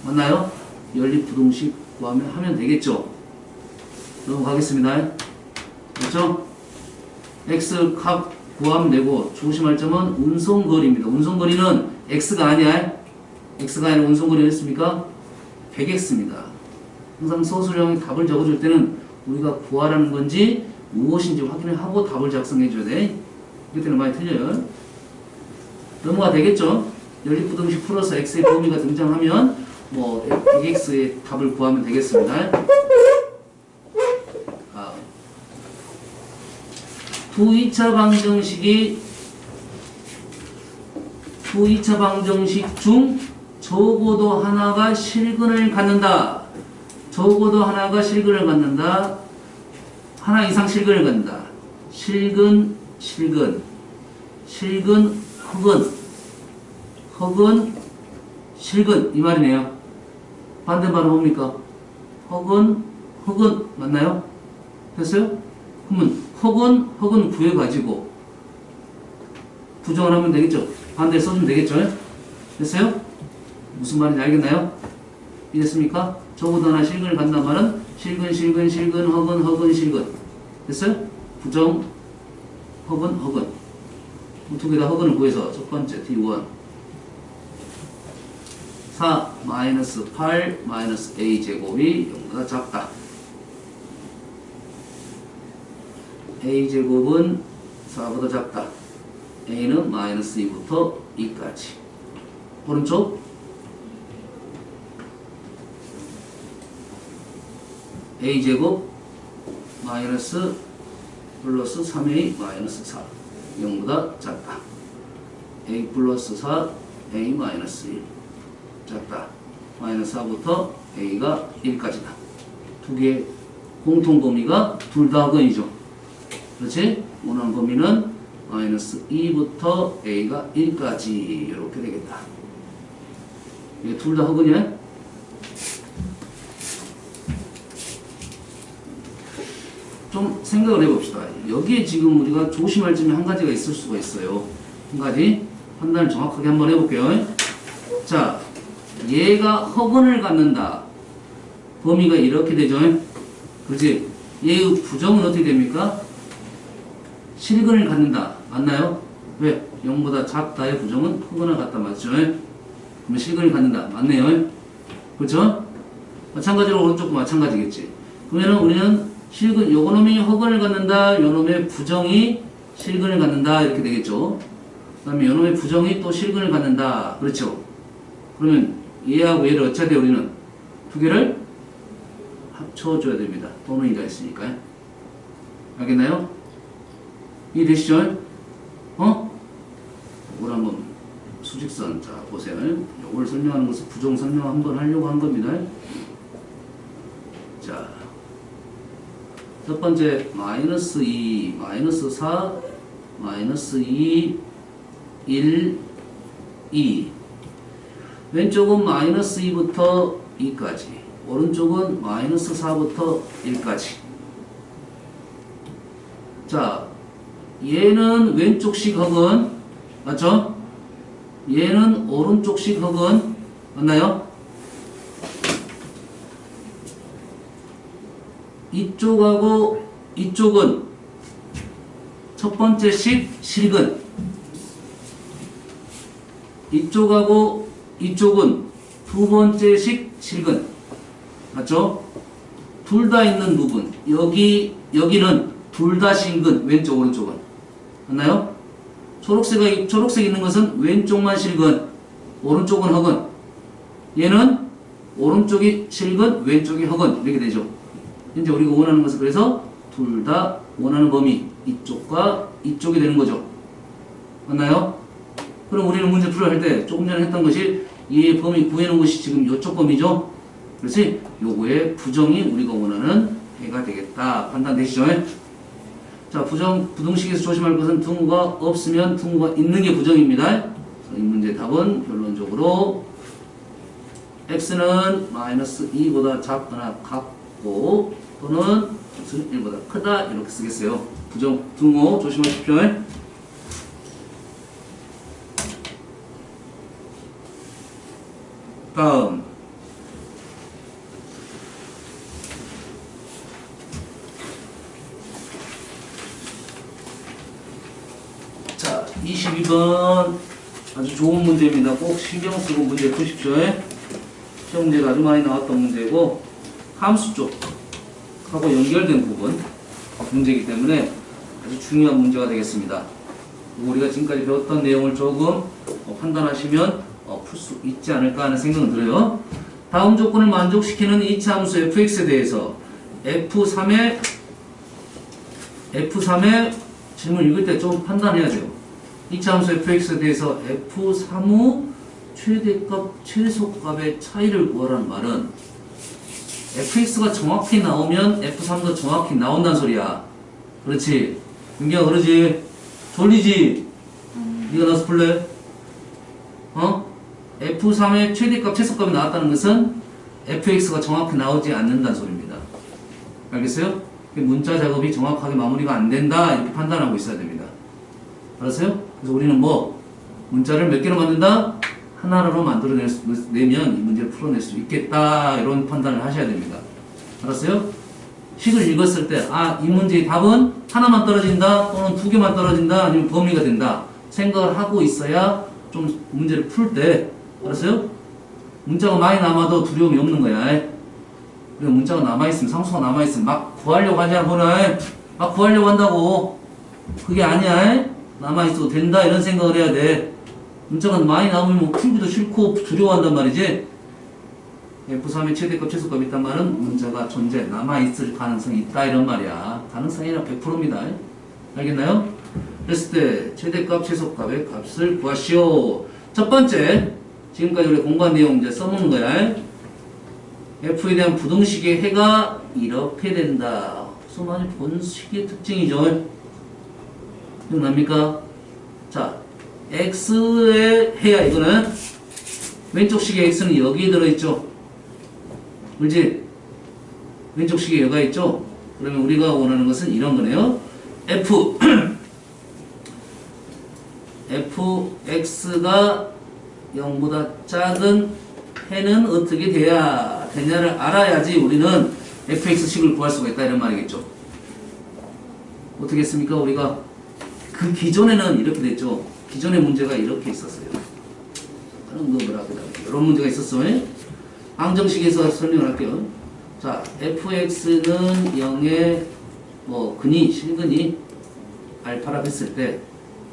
맞나요? 연립부등식 구하면 되겠죠. 넘어가겠습니다. 됐죠? x 값 구하면 되고, 조심할 점은 운송거리입니다. 운송거리는 x가 아니야. x가 아니라 운송거리는 했습니까? 100x입니다. 항상 서술형에 답을 적어줄 때는 우리가 구하라는 건지 무엇인지 확인을 하고 답을 작성해 줘야 돼. 이럴 때는 많이 틀려요. 넘어가 되겠죠? 연립부등식 풀어서 x의 범위가 등장하면 뭐 100x의 답을 구하면 되겠습니다. 두 2차 방정식 중 적어도 하나가 실근을 갖는다. 하나 이상 실근을 갖는다. 실근, 흑은, 실근 이 말이네요. 반대말은 뭡니까? 흑은 맞나요? 됐어요? 그러면 흑은 구해가지고 부정을 하면 되겠죠? 반대에 써주면 되겠죠? 됐어요? 무슨 말인지 알겠나요? 이해됐습니까? 적어도 하나 실근을 갖는단 말은 실근, 흑은, 실근. 됐어요? 부정, 흑은. 두 개 다 흑은을 구해서 첫 번째 D1 4 마이너스 8 마이너스 A제곱이 0보다 작다. A제곱은 4보다 작다. A는 마이너스 2부터 2까지. 오른쪽 A제곱 마이너스 플러스 3A 마이너스 4 0보다 작다. A 플러스 4 A 마이너스 1 작다. 마이너스 4부터 A가 1까지다. 두 개의 공통 범위가 둘 다 흑은이죠. 그렇지? 원하는 범위는 마이너스 2부터 A가 1까지 이렇게 되겠다. 이게 둘 다 흑은이야? 좀 생각을 해봅시다. 여기에 지금 우리가 조심할 점이 한 가지가 있을 수가 있어요. 한 가지 판단을 정확하게 한번 해볼게요. 자, 얘가 흑은을 갖는다. 범위가 이렇게 되죠. 그렇지? 얘의 부정은 어떻게 됩니까? 실근을 갖는다. 맞나요? 왜? 0보다 작다의 부정은 흑은을 갖다. 맞죠? 그러면 실근을 갖는다. 맞네요. 그렇죠? 마찬가지로 오른쪽도 마찬가지겠지. 그러면 우리는 실근, 요놈이 흑은을 갖는다. 요놈의 부정이 실근을 갖는다. 이렇게 되겠죠. 그 다음에 요놈의 부정이 또 실근을 갖는다. 그렇죠? 그러면 얘하고 얘를 어찌해야 돼? 우리는 두 개를 합쳐줘야 됩니다. 또는 이가 있으니까. 알겠나요? 이해되시죠? 이걸 한번 수직선, 자, 보세요. 이걸 설명하는 것은 부정 설명 한번 하려고 한 겁니다. 자, 첫 번째, 마이너스 2, 마이너스 4, 마이너스 2, 1, 2. 왼쪽은 마이너스 2부터 2까지. 오른쪽은 마이너스 4부터 1까지. 자, 얘는 왼쪽식 흑은 맞죠? 얘는 오른쪽식 흑은 맞나요? 이쪽하고 이쪽은 첫 번째 식 실근, 이쪽하고 이쪽은 두 번째 식 실근, 맞죠? 둘 다 있는 부분, 여기는 둘 다 실근, 왼쪽 오른쪽은 맞나요? 초록색 있는 것은 왼쪽만 실근, 오른쪽은 흑은. 얘는 오른쪽이 실근, 왼쪽이 흑은 이렇게 되죠. 현재 우리가 원하는 것은 그래서 둘 다 원하는 범위 이쪽과 이쪽이 되는 거죠. 맞나요? 그럼 우리는 문제 풀이할 때 조금 전에 했던 것이 이 범위 구해놓은 것이 지금 이쪽 범위죠. 그렇지? 요거의 부정이 우리가 원하는 해가 되겠다. 판단되시죠? 자, 부등식에서 조심할 것은 등호가 없으면 등호가 있는 게 부정입니다. 이 문제 답은 결론적으로 x는 마이너스 2보다 작거나 같고 또는 x는 1보다 크다 이렇게 쓰겠어요. 부정 등호 조심하십시오. 다음 자 22번 아주 좋은 문제입니다. 꼭 신경 쓰고 문제 푸십시오. 시험 문제가 아주 많이 나왔던 문제고 함수 쪽하고 연결된 부분 문제이기 때문에 아주 중요한 문제가 되겠습니다. 우리가 지금까지 배웠던 내용을 조금 판단하시면 풀 수 있지 않을까 하는 생각은 들어요. 다음 조건을 만족시키는 2차 함수 fx에 대해서 F3의 질문 읽을 때 좀 판단해야 돼요. 2차 함수 fx에 대해서 F3의 최대값, 최소값의 차이를 구하라는 말은 fx가 정확히 나오면 F3도 정확히 나온다는 소리야. 그렇지? 민기야 그러지? 졸리지? 네가 나서 풀래? F3의 최대값, 최소값이 나왔다는 것은 fx가 정확히 나오지 않는다는 소리입니다. 알겠어요? 문자 작업이 정확하게 마무리가 안 된다 이렇게 판단하고 있어야 됩니다. 알았어요? 그래서 우리는 문자를 몇 개로 만든다? 하나로 만들어내면 이 문제를 풀어낼 수 있겠다 이런 판단을 하셔야 됩니다. 알았어요? 식을 읽었을 때 이 문제의 답은 하나만 떨어진다 또는 두 개만 떨어진다 아니면 범위가 된다 생각을 하고 있어야 좀 문제를 풀 때 알았어요? 문자가 많이 남아도 두려움이 없는 거야. 그리고 문자가 남아있으면 상수가 남아있으면 막 구하려고 하지 않구나. 막 구하려고 한다고 그게 아니야. 남아있어도 된다 이런 생각을 해야 돼. 문자가 많이 남으면 풀기도 싫고 두려워한단 말이지. F3의 최대값 최소값이 있단 말은 문자가 남아있을 가능성이 있다 이런 말이야. 가능성이 아니라 100%입니다. 알겠나요? 그랬을 때 최대값 최소값의 값을 구하시오. 첫 번째 지금까지 우리 공부한 내용 이제 써먹는 거야. F에 대한 부등식의 해가 이렇게 된다. 그래서 많이 본 식의 특징이죠. 기억납니까? 자, X의 해야 이거는 왼쪽 식의 X는 여기에 들어있죠. 그렇지? 왼쪽 식에 여가 있죠. 그러면 우리가 원하는 것은 이런 거네요. fx가 0보다 작은 해는 어떻게 되냐를 알아야지 우리는 fx식을 구할 수가 있다 이런 말이겠죠. 어떻게 했습니까? 우리가 그 기존에는 이렇게 됐죠. 기존의 문제가 이렇게 있었어요. 이런 문제가 있었어요. 방정식에서 설명을 할게요. 자, fx는 0에 실근이 알파라 했을 때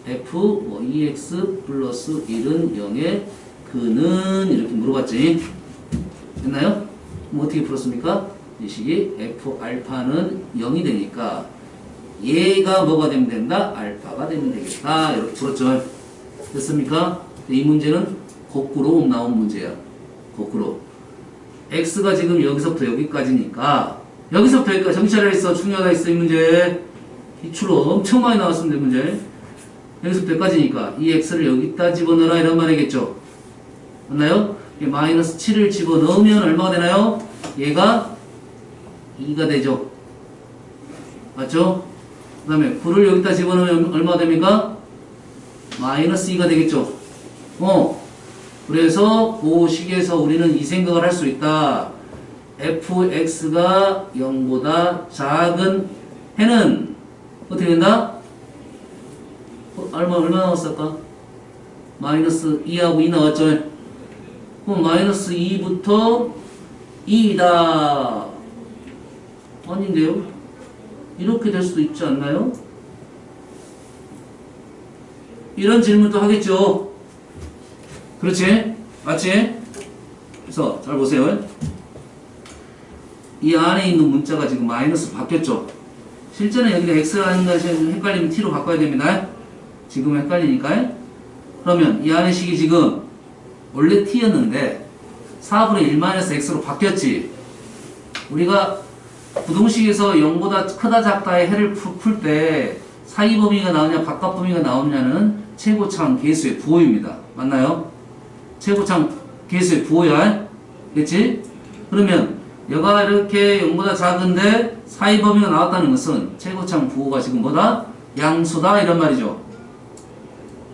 f 2x 플러스 1은 0에 그는 이렇게 물어봤지. 됐나요? 어떻게 풀었습니까? 이 식이 f 알파는 0이 되니까 얘가 뭐가 되면 된다? 알파가 되면 되겠다. 이렇게 풀었죠. 됐습니까? 이 문제는 거꾸로 나온 문제야. 거꾸로. x가 지금 여기서부터 여기까지니까 여기서부터 여기까지 정찰을 했어. 중요하다 했어. 이 문제. 기출로 엄청 많이 나왔습니다. 이 문제. 여기서부터 여기까지니까 이 x를 여기다 집어넣어라 이런 말이겠죠. 맞나요? 마이너스 7을 집어넣으면 얼마가 되나요? 얘가 2가 되죠. 맞죠? 그 다음에 9를 여기다 집어넣으면 얼마 됩니까? 마이너스 2가 되겠죠. 그래서 그 식에서 우리는 이 생각을 할 수 있다. fx가 0보다 작은 해는 어떻게 된다? 얼마 나왔을까? 마이너스 2하고 2 나왔죠? 그럼 마이너스 2부터 2다. 아닌데요? 이렇게 될 수도 있지 않나요? 이런 질문도 하겠죠? 그렇지? 맞지? 그래서 잘 보세요. 이 안에 있는 문자가 지금 마이너스 바뀌었죠? 실제는 여기가 x라는 것이 헷갈리면 t로 바꿔야 됩니다. 지금 헷갈리니까. 그러면 이 안의 식이 지금 원래 t였는데 4분의 1-x로 바뀌었지. 우리가 부동식에서 0보다 크다 작다의 해를 풀 때 사이 범위가 나오냐 바깥 범위가 나오냐는 최고창 계수의 부호입니다. 맞나요? 최고창 계수의 부호야. 그렇지? 그러면 여가 이렇게 0보다 작은데 사이 범위가 나왔다는 것은 최고창 부호가 지금 뭐다? 양수다 이런 말이죠.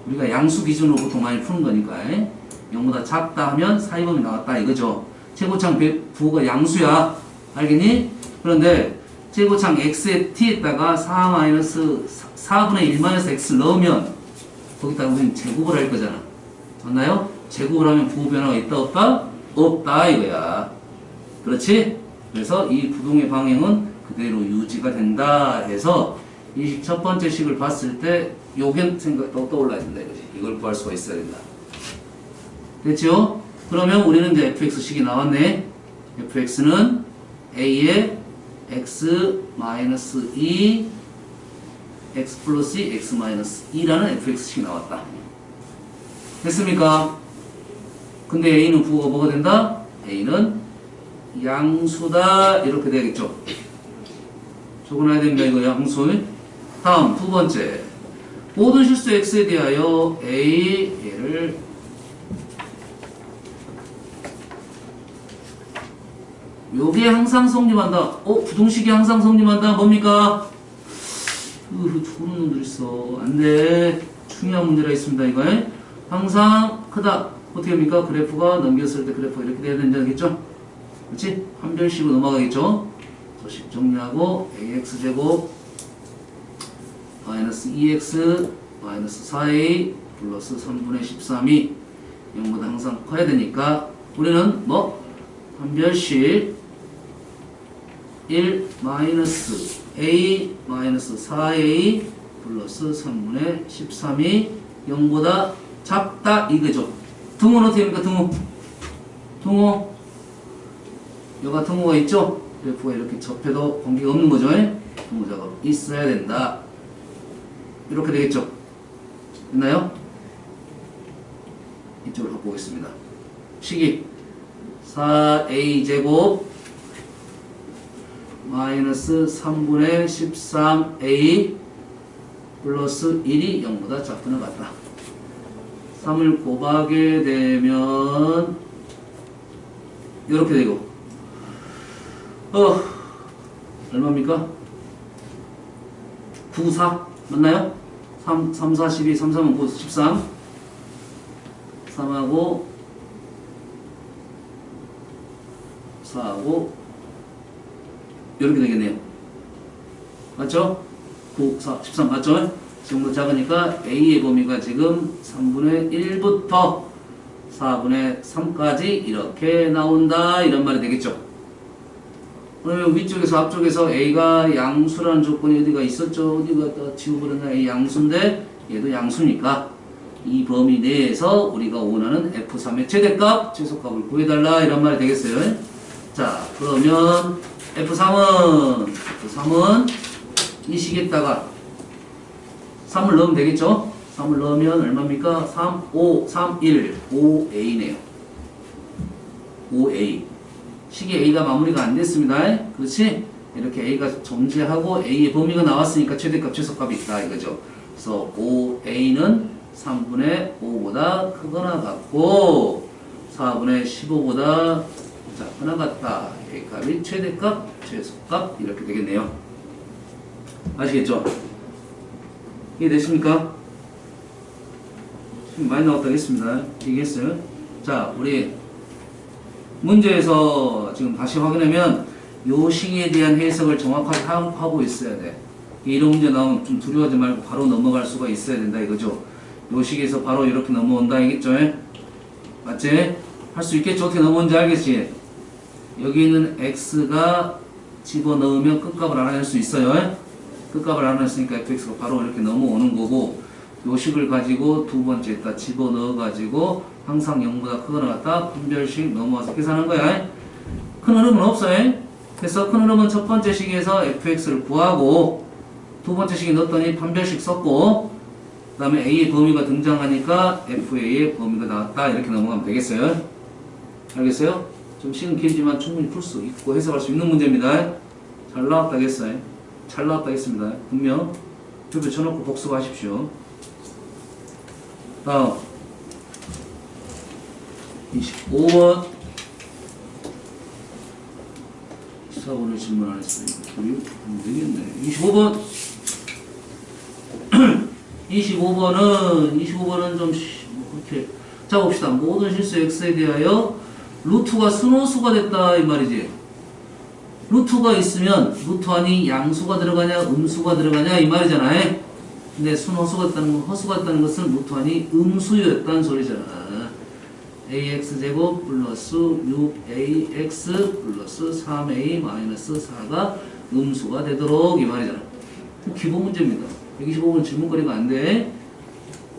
우리가 양수 기준으로 보통 많이 푸는 거니까 0보다 작다 하면 사이 범위 나왔다 이거죠. 최고창 부호가 양수야. 알겠니? 그런데 최고창 x의 t에다가 4분의 1-x를 넣으면 거기다가 우리는 제곱을 할 거잖아. 맞나요? 제곱을 하면 부호 변화가 있다 없다? 없다 이거야. 그렇지? 그래서 이 부동의 방향은 그대로 유지가 된다 해서 이 첫 번째 식을 봤을 때 요견 생각도 떠올라야 된다 이거지. 이걸 구할 수가 있어야 된다. 됐죠? 그러면 우리는 이제 fx식이 나왔네. fx는 a의 x-2 x 플러스 x-2라는 fx식이 나왔다. 됐습니까? 근데 a는 부호가 뭐가 된다? a는 양수다 이렇게 되겠죠. 적어놔야 됩니다. 이거 양수. 다음 두 번째 모든 실수 x에 대하여 얘를 요게 항상 성립한다. 부동식이 항상 성립한다. 뭡니까? 좋은 놈들 있어. 안돼. 중요한 문제가 있습니다. 이거 항상 크다. 어떻게 합니까? 그래프가 넘겼을 때 그래프가 이렇게 돼야 된다겠죠? 그렇지? 한 별씩으로 넘어가겠죠? 소식 정리하고 ax제곱 마이너스 2x 마이너스 4a 플러스 3분의 13이 0보다 항상 커야 되니까 우리는 뭐? 한 별씩 1 마이너스 a 마이너스 4a 플러스 3분의 13이 0보다 작다 이거죠. 등호는 어떻게 합니까? 등호 여가 등호가 있죠? 그래프가 이렇게 접해도 관계가 없는 거죠. 등호 작업 있어야 된다. 이렇게 되겠죠? 됐나요? 이쪽으로 갖고 오겠습니다. 식이 4a제곱 마이너스 3분의 13a 플러스 1이 0보다 작거나 같다. 3을 곱하게 되면 이렇게 되고 얼마입니까? 9, 4 맞나요? 3, 4, 12, 3, 3은 9, 13 3하고 4하고 이렇게 되겠네요. 맞죠? 9, 4, 13 맞죠? 지금보다 작으니까 A의 범위가 지금 3분의 1부터 4분의 3까지 이렇게 나온다 이런 말이 되겠죠. 그러면 위쪽에서 앞쪽에서 A가 양수라는 조건이 어디가 있었죠? 어디가 지워버렸나? A 양수인데 얘도 양수니까 이 범위 내에서 우리가 원하는 F3의 최대값, 최소값을 구해달라 이런 말이 되겠어요. 자 그러면 F3은 이 식에다가 3을 넣으면 되겠죠? 3을 넣으면 얼마입니까? 3, 5, 3, 1, 5A네요. 5A. 식이 A가 마무리가 안 됐습니다. 그렇지? 이렇게 A가 존재하고 A의 범위가 나왔으니까 최대값, 최소값이 있다 이거죠. 그래서 5A는 3분의 5보다 크거나 같고 4분의 15보다 작거나 같다. A 값이 최대값, 최소값 이렇게 되겠네요. 아시겠죠? 이해되십니까? 많이 나왔다 했습니다. 이해했어요? 자, 우리 문제에서 지금 다시 확인하면 요 식에 대한 해석을 정확하게 하고 있어야 돼. 이런 문제 나오면 좀 두려워하지 말고 바로 넘어갈 수가 있어야 된다 이거죠. 요 식에서 바로 이렇게 넘어온다 이겠죠? 맞지? 할 수 있겠죠? 어떻게 넘어오는지 알겠지? 여기 있는 x가 집어넣으면 끝값을 알아낼 수 있어요. 끝값을 알아냈으니까 fx가 바로 이렇게 넘어오는 거고, 요 식을 가지고 두 번째에다 집어넣어가지고 항상 0보다 크거나 같다 한 별씩 넘어와서 계산한 거야. 큰 흐름은 없어요. 그래서 큰 흐름은 첫 번째 식에서 fx를 구하고, 두 번째 식에 넣었더니 한 별씩 썼고, 그 다음에 a의 범위가 등장하니까 fa의 범위가 나왔다 이렇게 넘어가면 되겠어요. 알겠어요? 좀 시간 길지만 충분히 풀 수 있고 해석할 수 있는 문제입니다. 잘 나왔다겠어요? 잘 나왔다겠습니다. 분명 옆에 쳐놓고 복습하십시오. 다음 25번 14번을 질문 안 했어요. 안 되겠네. 25번 25번은 좀 이렇게 자 봅시다. 모든 실수 x에 대하여 루트가 순호수가 됐다 이 말이지. 루트가 있으면 루트 안이 양수가 들어가냐 음수가 들어가냐 이 말이잖아. 근데 순호수가 됐다는 건, 허수가 됐다는 것은 루트 안이 음수였다는 소리잖아. ax제곱 플러스 6ax 플러스 3a 마이너스 4가 음수가 되도록 이 말이잖아. 기본 문제입니다. 125번 질문거리가 안 돼.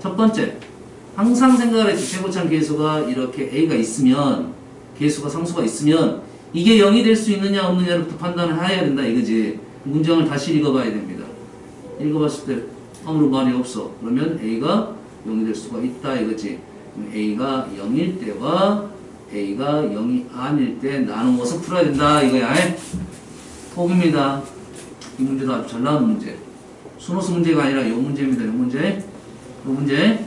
첫 번째, 항상 생각을 했지. 최고참 계수가 이렇게 a가 있으면, 계수가 상수가 있으면 이게 0이 될 수 있느냐 없느냐부터 판단을 해야 된다 이거지. 문장을 다시 읽어봐야 됩니다. 읽어봤을 때 아무런 말이 없어. 그러면 a가 0이 될 수가 있다 이거지. a가 0일 때와 a가 0이 아닐 때 나누어서 풀어야 된다 이거야. 톡입니다. 이 문제도 아주 잘 나오는 문제. 순호수 문제가 아니라 요 문제입니다. 요 문제. 요 문제.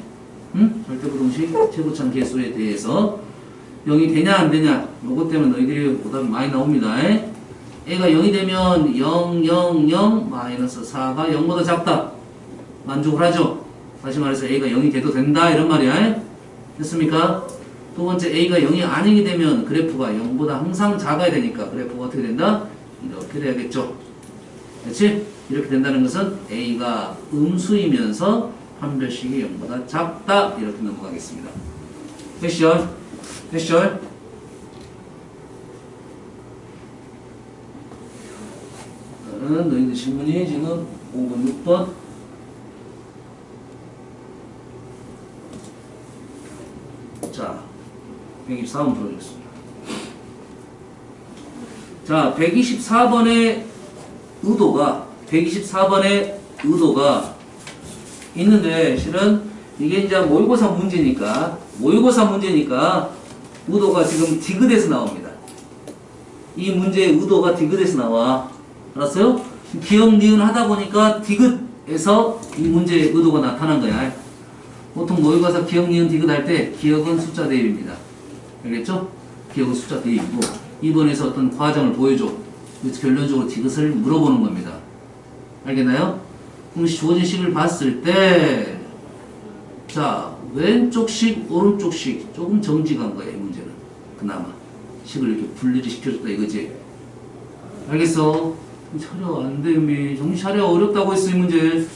절대부동식 최고참 계수에 대해서 0이 되냐 안 되냐 요것 때문에 너희들이 보답이 많이 나옵니다. a가 0이 되면 0, 0, 0 마이너스 4가 0보다 작다. 만족을 하죠. 다시 말해서 a가 0이 돼도 된다 이런 말이야. 됐습니까? 두 번째 a가 0이 아니게 되면 그래프가 0보다 항상 작아야 되니까 그래프가 어떻게 된다? 이렇게 돼야겠죠. 그렇지? 이렇게 된다는 것은 a가 음수이면서 한 별씩이 0보다 작다 이렇게 넘어가겠습니다. 됐죠? 됐죠? 너희들 질문이 지금 5번, 6번 자 124번 풀어주겠습니다. 자 124번의 의도가 있는데 실은 이게 이제 모의고사 문제니까 의도가 지금 디귿에서 나옵니다. 이 문제의 의도가 디귿에서 나와. 알았어요? 기억 니은 하다 보니까 디귿에서 이 문제의 의도가 나타난 거야. 보통 모의고사 기억 니은 디귿 할 때 기억은 숫자 대입입니다. 알겠죠? 기억은 숫자 대입이고 2번에서 어떤 과정을 보여줘. 그래서 결론적으로 디귿을 물어보는 겁니다. 알겠나요? 그럼 주어진 식을 봤을 때 자 왼쪽식 오른쪽식 조금 정직한 거야 이 문제는. 그나마 식을 이렇게 분리를 시켜줬다 이거지. 알겠어? 차려 안돼. 정신 차려. 어렵다고 했어 이 문제.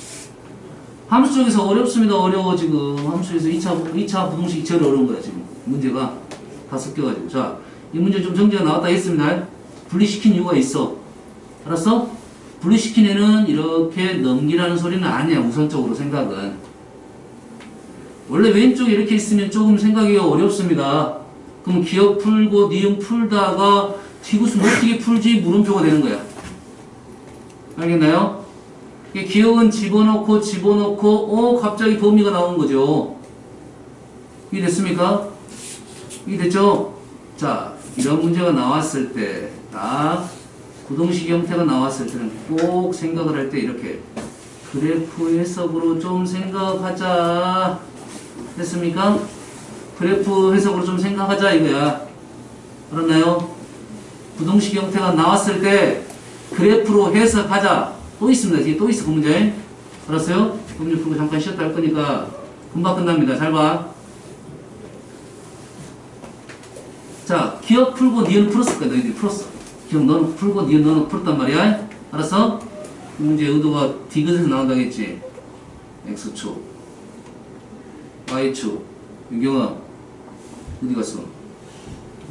함수 쪽에서 어렵습니다. 어려워 지금. 함수에서 2차 부동식이 제일 어려운 거야 지금. 문제가 다 섞여가지고. 자, 이 문제 좀 정리가 나왔다 했습니다. 분리시킨 이유가 있어. 알았어? 분리시킨 애는 이렇게 넘기라는 소리는 아니야. 우선적으로 생각은. 원래 왼쪽에 이렇게 있으면 조금 생각하기가 어렵습니다. 그럼 기억 풀고 니은 풀다가 디귿은 어떻게 풀지? 물음표가 되는 거야. 알겠나요? 기억은 집어넣고 갑자기 범위가 나온 거죠. 이게 됐습니까? 이게 됐죠? 자, 이런 문제가 나왔을 때 딱 부동식 형태가 나왔을 때는 꼭 생각을 할 때 이렇게 그래프 해석으로 좀 생각하자. 됐습니까? 그래프 해석으로 좀 생각하자 이거야. 알았나요? 부동식 형태가 나왔을 때 그래프로 해석하자. 또 있습니다. 뒤에 또 있어 그 문제. 알았어요? 법률 풀고 잠깐 쉬었다 할 거니까 금방 끝납니다. 잘 봐. 자, 기억 풀고 니은 풀었을 거야. 너희들이 풀었어. 기억 너는 풀고 니은 너는 풀었단 말이야. 알았어? 문제 의도가 디귿에서 나온다겠지. X축, Y축. 윤경아, 어디 갔어?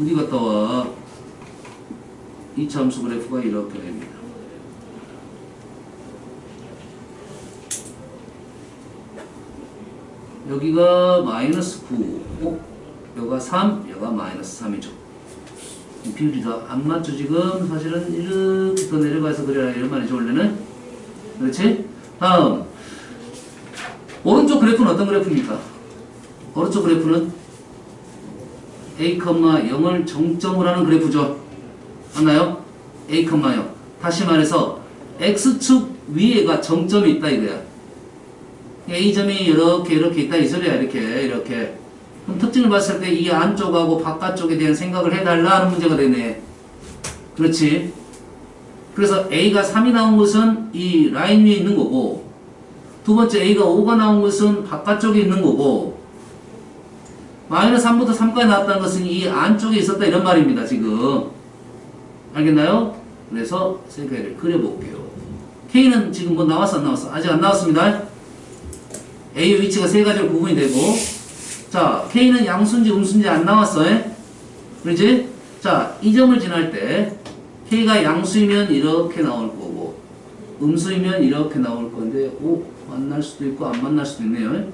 어디 갔다 와? 이차 함수 그래프가 이렇게 됩니다. 여기가 마이너스 9, 여기가 3, 여기가 마이너스 3이죠. 비율이 더 안 맞죠, 지금? 사실은 이렇게 더 내려가서 그래야 이런 말이죠, 원래는. 그렇지? 다음. 오른쪽 그래프는 어떤 그래프입니까? 오른쪽 그래프는 A, 0을 정점으로 하는 그래프죠. 맞나요? A, 0. 다시 말해서 X축 위에가 정점이 있다 이거야. A점이 이렇게 있다 이 소리야. 이렇게. 그럼 특징을 봤을 때 이 안쪽하고 바깥쪽에 대한 생각을 해달라 하는 문제가 되네. 그렇지? 그래서 A가 3이 나온 것은 이 라인 위에 있는 거고, 두 번째 A가 5가 나온 것은 바깥쪽에 있는 거고, 마이너스 3부터 3까지 나왔다는 것은 이 안쪽에 있었다 이런 말입니다. 지금 알겠나요? 그래서 셀카를 그려볼게요. K는 지금 뭐 나왔어 안 나왔어? 아직 안 나왔습니다. A의 위치가 세 가지로 구분이 되고, 자, K는 양수인지 음수인지 안 나왔어. 그렇지? 자, 이 점을 지날 때 K가 양수이면 이렇게 나올 거고 음수이면 이렇게 나올 건데, 오, 만날 수도 있고 안 만날 수도 있네요.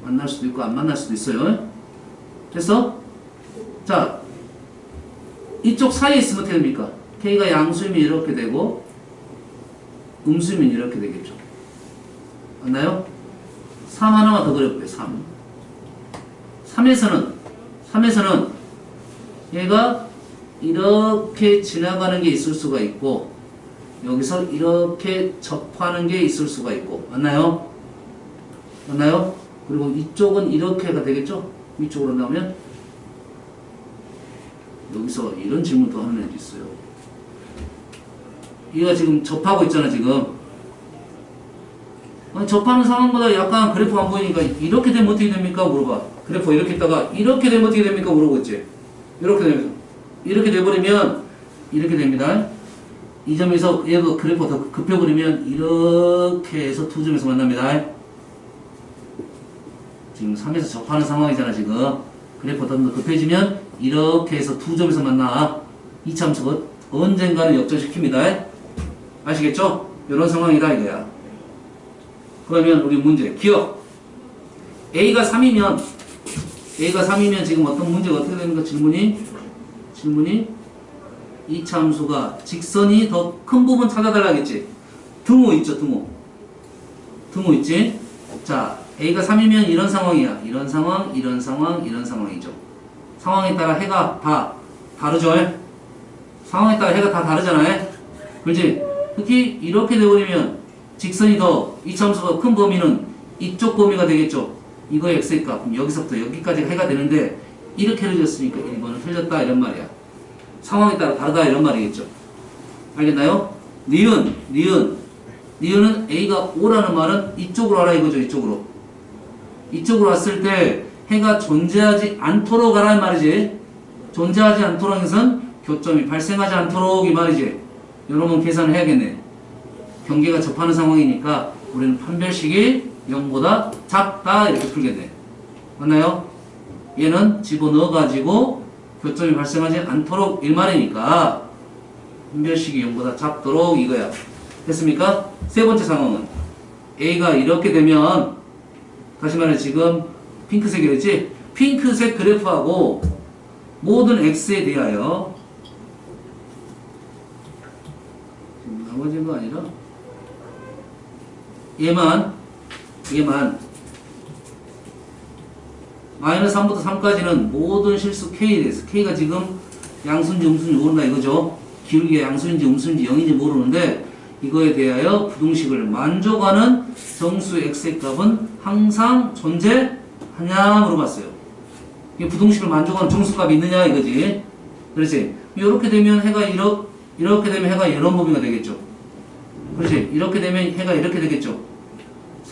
만날 수도 있고 안 만날 수도 있어요. 됐어? 자, 이쪽 사이에 있으면 어떻게 됩니까? K가 양수이면 이렇게 되고 음수이면 이렇게 되겠죠. 맞나요? 3 하나만 더 그려볼게요. 3에서는 얘가 이렇게 지나가는 게 있을 수가 있고 여기서 이렇게 접하는 게 있을 수가 있고, 맞나요? 맞나요? 그리고 이쪽은 이렇게가 되겠죠? 위쪽으로 나오면 여기서 이런 질문도 하는 애도 있어요. 얘가 지금 접하고 있잖아 지금. 아니, 접하는 상황보다 약간 그래프가 안 보이니까 이렇게 되면 어떻게 됩니까? 물어봐. 그래프가 이렇게 있다가 이렇게 되면 어떻게 됩니까? 물어보고 있지. 이렇게 돼버리면 이렇게 됩니다. 이 점에서 얘가 그래프가 더 급해버리면 이렇게 해서 두 점에서 만납니다. 지금 3에서 접하는 상황이잖아 지금. 그래프가 더 급해지면 이렇게 해서 두 점에서 만나. 이 참수가 언젠가는 역전시킵니다. 아시겠죠? 이런 상황이다 이거야. 그러면 우리 문제 기억. A가 3이면 지금 어떤 문제가 어떻게 되는가? 질문이 이 참수가 직선이 더 큰 부분 찾아달라겠지. 등호 있죠, 등호 있지. 자, A가 3이면 이런 상황이야. 이런 상황이죠. 상황에 따라 해가 다 다르죠. 상황에 따라 해가 다 다르잖아요. 그렇지? 특히 이렇게 되어버리면 직선이 더 이 참수가 큰 범위는 이쪽 범위가 되겠죠. 이거의 x의 값. 그럼 여기서부터 여기까지 해가 되는데 이렇게 해줬으니까 1번은 틀렸다 이런 말이야. 상황에 따라 다르다 이런 말이겠죠. 알겠나요? 니은은 A가 5라는 말은 이쪽으로 하라 이거죠. 이쪽으로 왔을 때 해가 존재하지 않도록 하라는 말이지. 존재하지 않도록 해서는 교점이 발생하지 않도록 이 말이지. 여러분 계산을 해야겠네. 경계가 접하는 상황이니까 우리는 판별식이 0보다 작다 이렇게 풀겠네. 맞나요? 얘는 집어넣어가지고 교점이 발생하지 않도록 일말이니까 판별식이 0보다 작도록 이거야. 됐습니까? 세 번째 상황은 A가 이렇게 되면, 다시 말해 지금 핑크색이랬지? 핑크색 그래프하고 모든 X에 대하여, 나머지는 거 아니라 얘만 마이너스 3부터 3까지는 모든 실수 K에 대해서, K가 지금 양수인지 음수인지 모른다 이거죠. 기울기가 양수인지 음수인지 0인지 모르는데 이거에 대하여 부등식을 만족하는 정수 X의 값은 항상 존재하냐 물어봤어요. 이게 부등식을 만족하는 정수값이 있느냐 이거지. 그렇지? 이렇게 되면 해가 이렇게 되면 해가 이런 범위가 되겠죠. 그렇지? 이렇게 되면 해가 이렇게 되겠죠.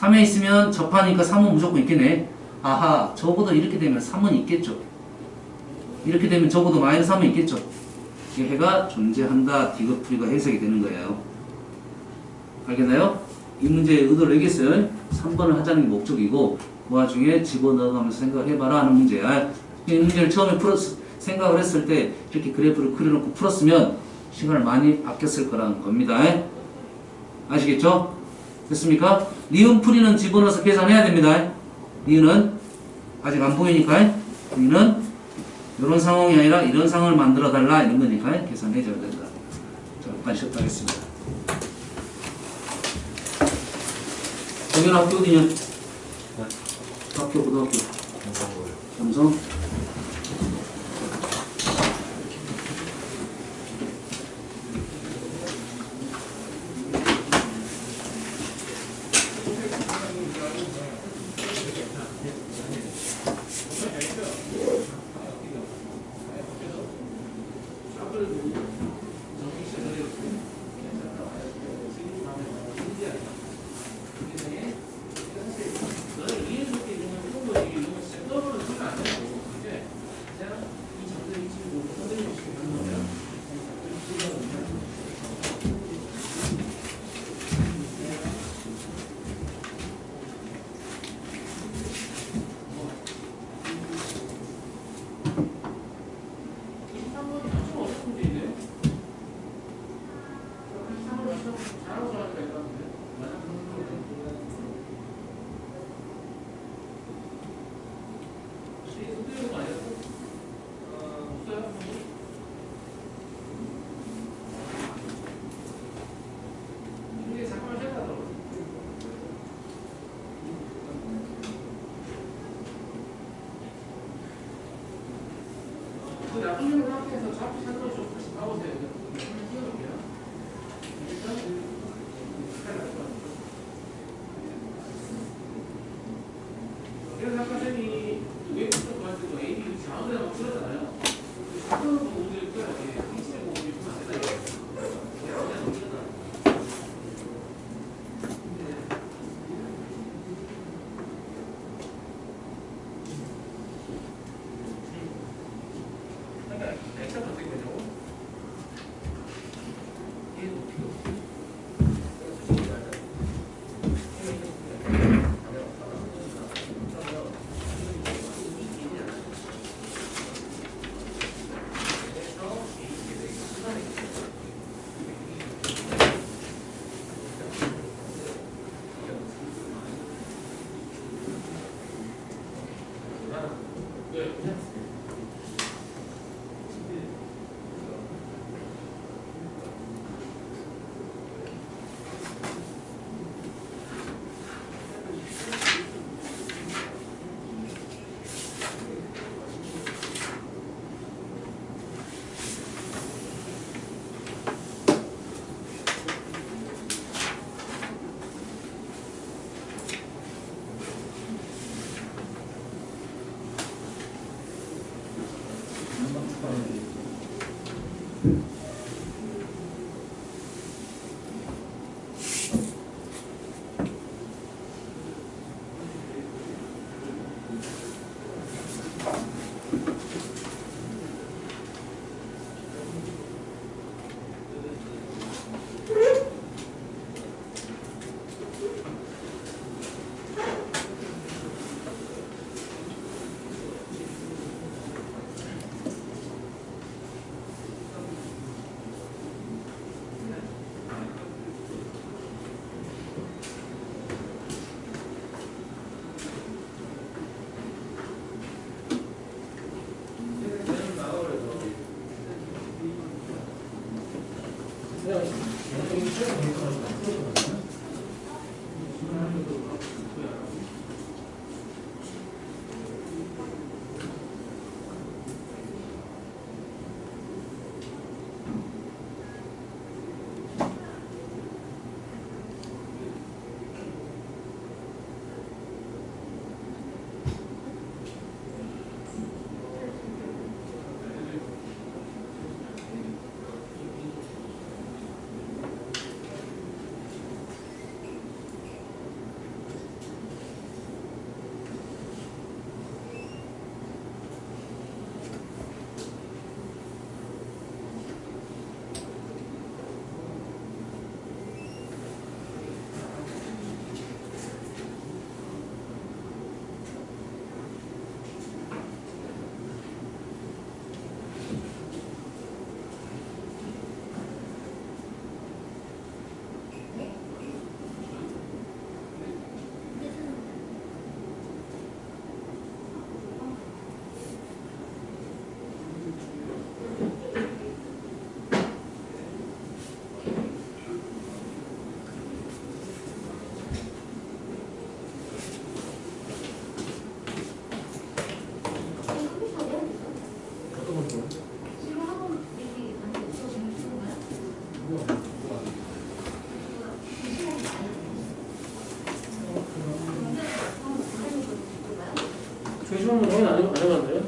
3에 있으면 접하니까 3은 무조건 있겠네. 아하, 적어도 이렇게 되면 3은 있겠죠. 이렇게 되면 적어도 마이너스 3은 있겠죠. 이게 해가 존재한다. 디귿풀이가 해석이 되는 거예요. 알겠나요? 이 문제의 의도를 알겠어요? 3번을 하자는 게 목적이고 그 와중에 집어넣어가면서 생각을 해봐라 하는 문제야. 이 문제를 처음에 생각을 했을 때 이렇게 그래프를 그려놓고 풀었으면 시간을 많이 아꼈을 거라는 겁니다. 아시겠죠? 됐습니까? 니은 풀이는 집어넣어서 계산해야 됩니다. 니은은 아직 안 보이니까 니은 이런 상황이 아니라 이런 상황을 만들어 달라 이런 거니까 계산해줘야 된다. 자, 잠깐 쉬었다 하겠습니다. 여기는 학교 어디냐? 학교 고등학교 삼성. 안 해봤나요?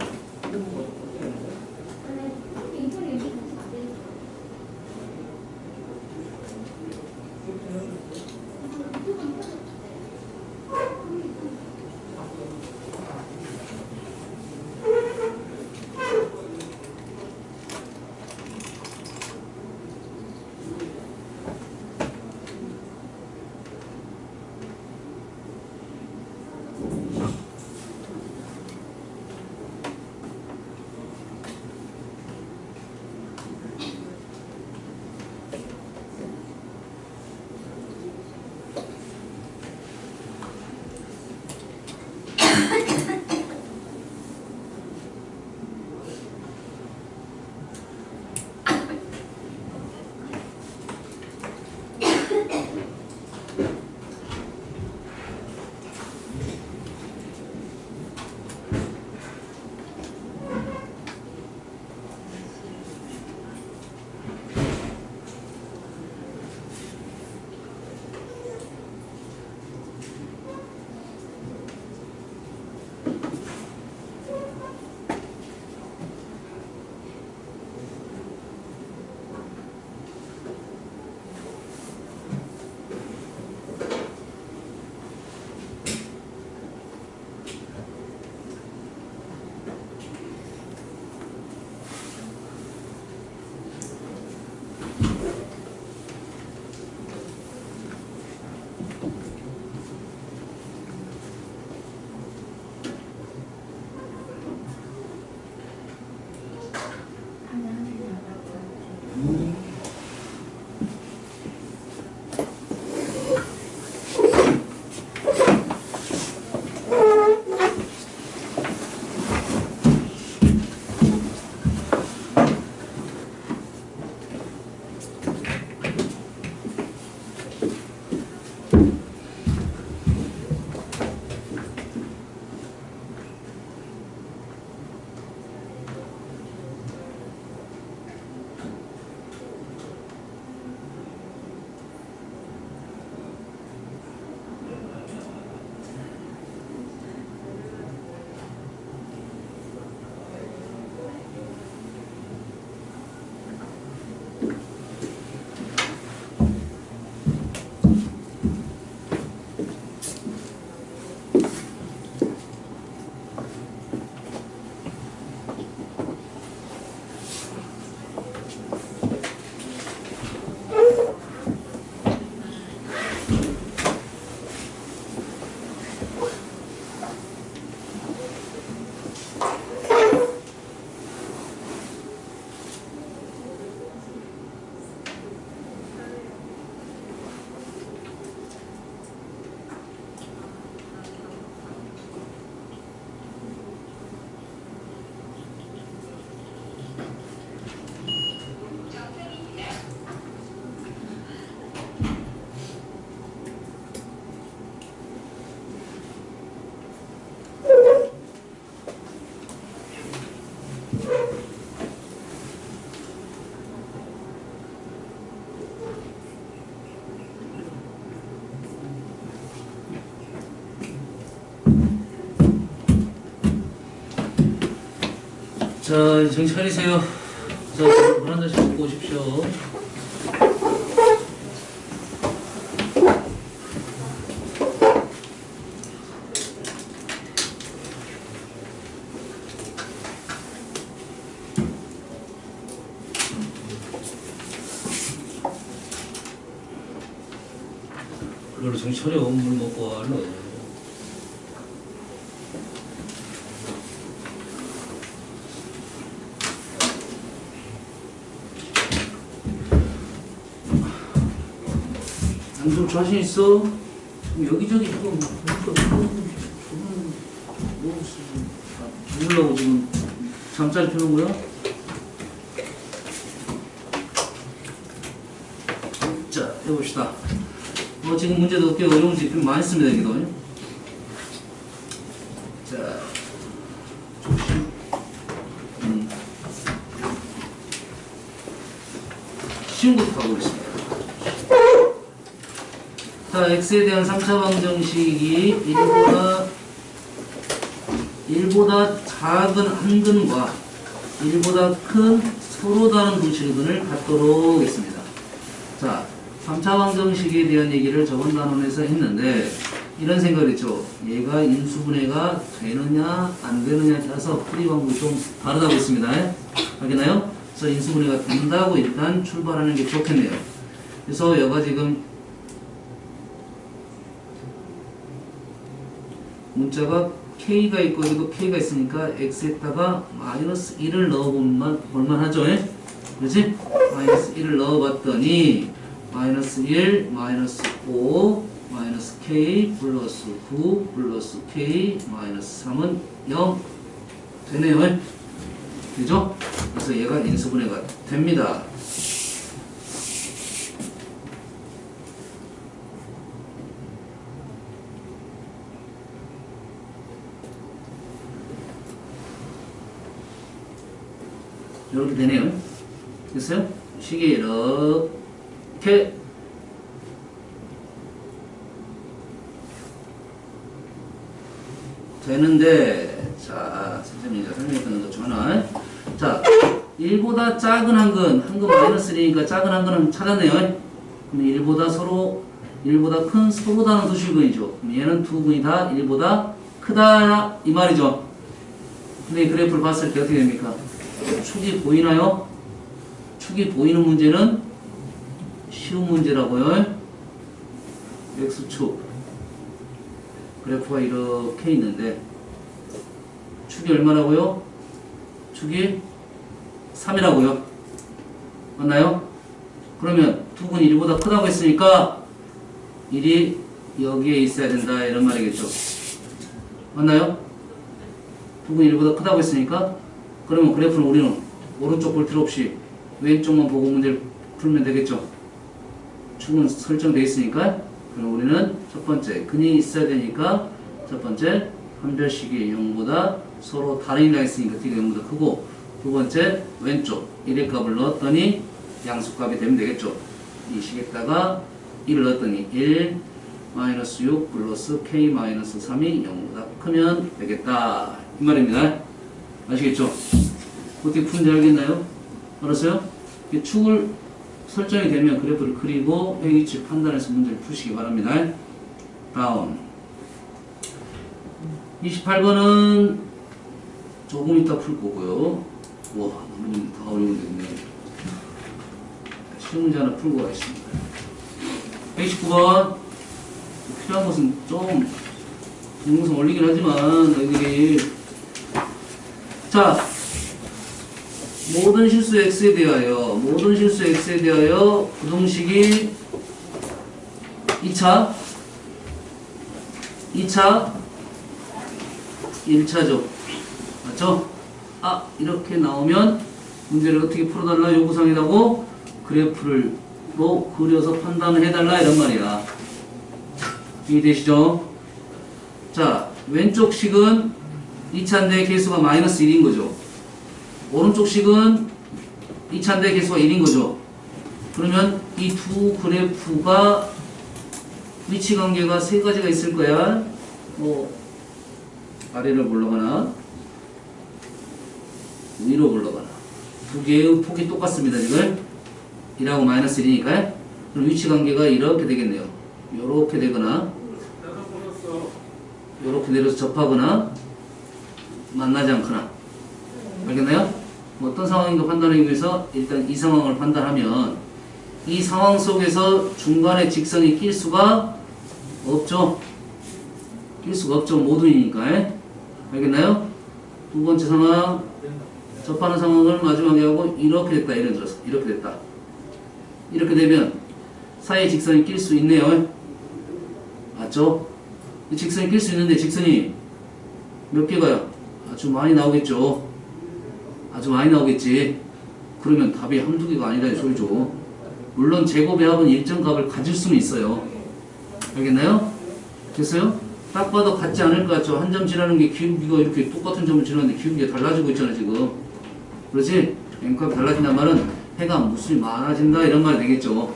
자, 정신 차리세요. 자, 물 한 잔씩 먹고 오십시오. 그걸로 정신 차려. 물 먹고 와, 얼른. 좀 자신 있어? 여기저기 좀 죽으려고 지금 잠자리 펴는 거야? 자, 해봅시다. 지금 문제도 꽤 어려운 문제 좀 많이 씁니다, 여기도. 자, 조심. 쉬운 것부터 가보겠습니다. 자, x에 대한 3차 방정식이 1이거나 1보다 작은 한 근과 1보다 큰 서로 다른 두 실근을 갖도록 했습니다. 자, 3차 방정식에 대한 얘기를 저번 단원에서 했는데 이런 생각을 했죠. 얘가 인수분해가 되느냐 안 되느냐에 따라서 풀이 방법이 좀 다르다고 했습니다. 알겠나요? 그래서 인수분해가 된다고 일단 출발하는 게 좋겠네요. 그래서 얘가 지금 문자가 K가 있고 여기도 K가 있으니까 X에다가 마이너스 1을 넣어보면 볼만하죠? 그렇지? 마이너스 1을 넣어봤더니 마이너스 1, 마이너스 5, 마이너스 K 플러스 9 플러스 K 마이너스 3은 0 되네요. 그죠? 그래서 얘가 인수분해가 됩니다. 이렇게 되네요. 됐어요? 식이 이렇게 되는데, 자, 선생님이 설명했던 거 전화. 자, 1보다 작은 한 근 마이너스 1이니까 작은 한 근은 찾았네요. 그럼 1보다 큰 서로 다른 두 실근이죠. 그럼 얘는 두 근이 다 1보다 크다 이 말이죠. 근데 이 그래프를 봤을 때 어떻게 됩니까? 축이 보이나요? 축이 보이는 문제는 쉬운 문제라고요. X축 그래프가 이렇게 있는데 축이 얼마라고요? 축이 3이라고요. 맞나요? 그러면 두 근이 1보다 크다고 했으니까 1이 여기에 있어야 된다 이런 말이겠죠. 맞나요? 두 근이 1보다 크다고 했으니까 그러면 그래프는 우리는 오른쪽 볼 필요 없이 왼쪽만 보고 문제를 풀면 되겠죠. 축은 설정되어 있으니까 그럼 우리는 첫 번째 근이 있어야 되니까 첫 번째 한별식이 0보다 서로 다른 일이 있으니까 t가 0보다 크고 두 번째 왼쪽 1의 값을 넣었더니 양수값이 되면 되겠죠. 이 식에다가 1을 넣었더니 1 마이너스 6 플러스 k 마이너스 3이 0보다 크면 되겠다 이 말입니다. 아시겠죠? 어떻게 푸는지 알겠나요? 알았어요? 축을 설정이 되면 그래프를 그리고 회의치 판단해서 문제를 푸시기 바랍니다. 다음 28번은 조금 이따 풀 거고요. 와, 너무 다 어려운 데있네. 쉬운 문제 하나 풀고 가겠습니다. 129번 필요한 것은 좀 동영상 올리긴 하지만 너희들이 자 모든 실수 x에 대하여 부등식이 2차 1차죠. 맞죠? 아 이렇게 나오면 문제를 어떻게 풀어달라 요구사항이라고 그래프를 로 그려서 판단을 해달라 이런 말이야. 이해되시죠? 자 왼쪽 식은 2차인데 개수가 마이너스 1인 거죠. 오른쪽 식은 2차인데 개수가 1인 거죠. 그러면 이 두 그래프가 위치 관계가 세 가지가 있을 거야. 뭐 아래를 올라가나 위로 올라가나 두 개의 폭이 똑같습니다. 지금 1하고 마이너스 1이니까 그럼 위치 관계가 이렇게 되겠네요. 요렇게 되거나 요렇게 내려서 접하거나 만나지 않거나 알겠나요? 어떤 상황인가 판단하기 위해서 일단 이 상황을 판단하면 이 상황 속에서 중간에 직선이 낄 수가 없죠. 낄 수가 없죠. 모든이니까. 알겠나요? 두 번째 상황 접하는 상황을 마지막에 하고 이렇게 됐다. 예를 들어서 이렇게 됐다. 이렇게 되면 사이에 직선이 낄 수 있네요. 맞죠? 직선이 낄 수 있는데 직선이 몇 개가요? 아주 많이 나오겠죠. 아주 많이 나오겠지. 그러면 답이 한두 개가 아니라는 소리죠. 물론 제곱의 합은 일정 값을 가질 수는 있어요. 알겠나요? 됐어요? 딱 봐도 같지 않을 것 같죠? 한 점 지나는 게 기울기가 이렇게 똑같은 점을 지나는데 기울기가 달라지고 있잖아 지금. 그렇지? n값이 달라진다는 말은 해가 무수히 많아진다 이런 말이 되겠죠.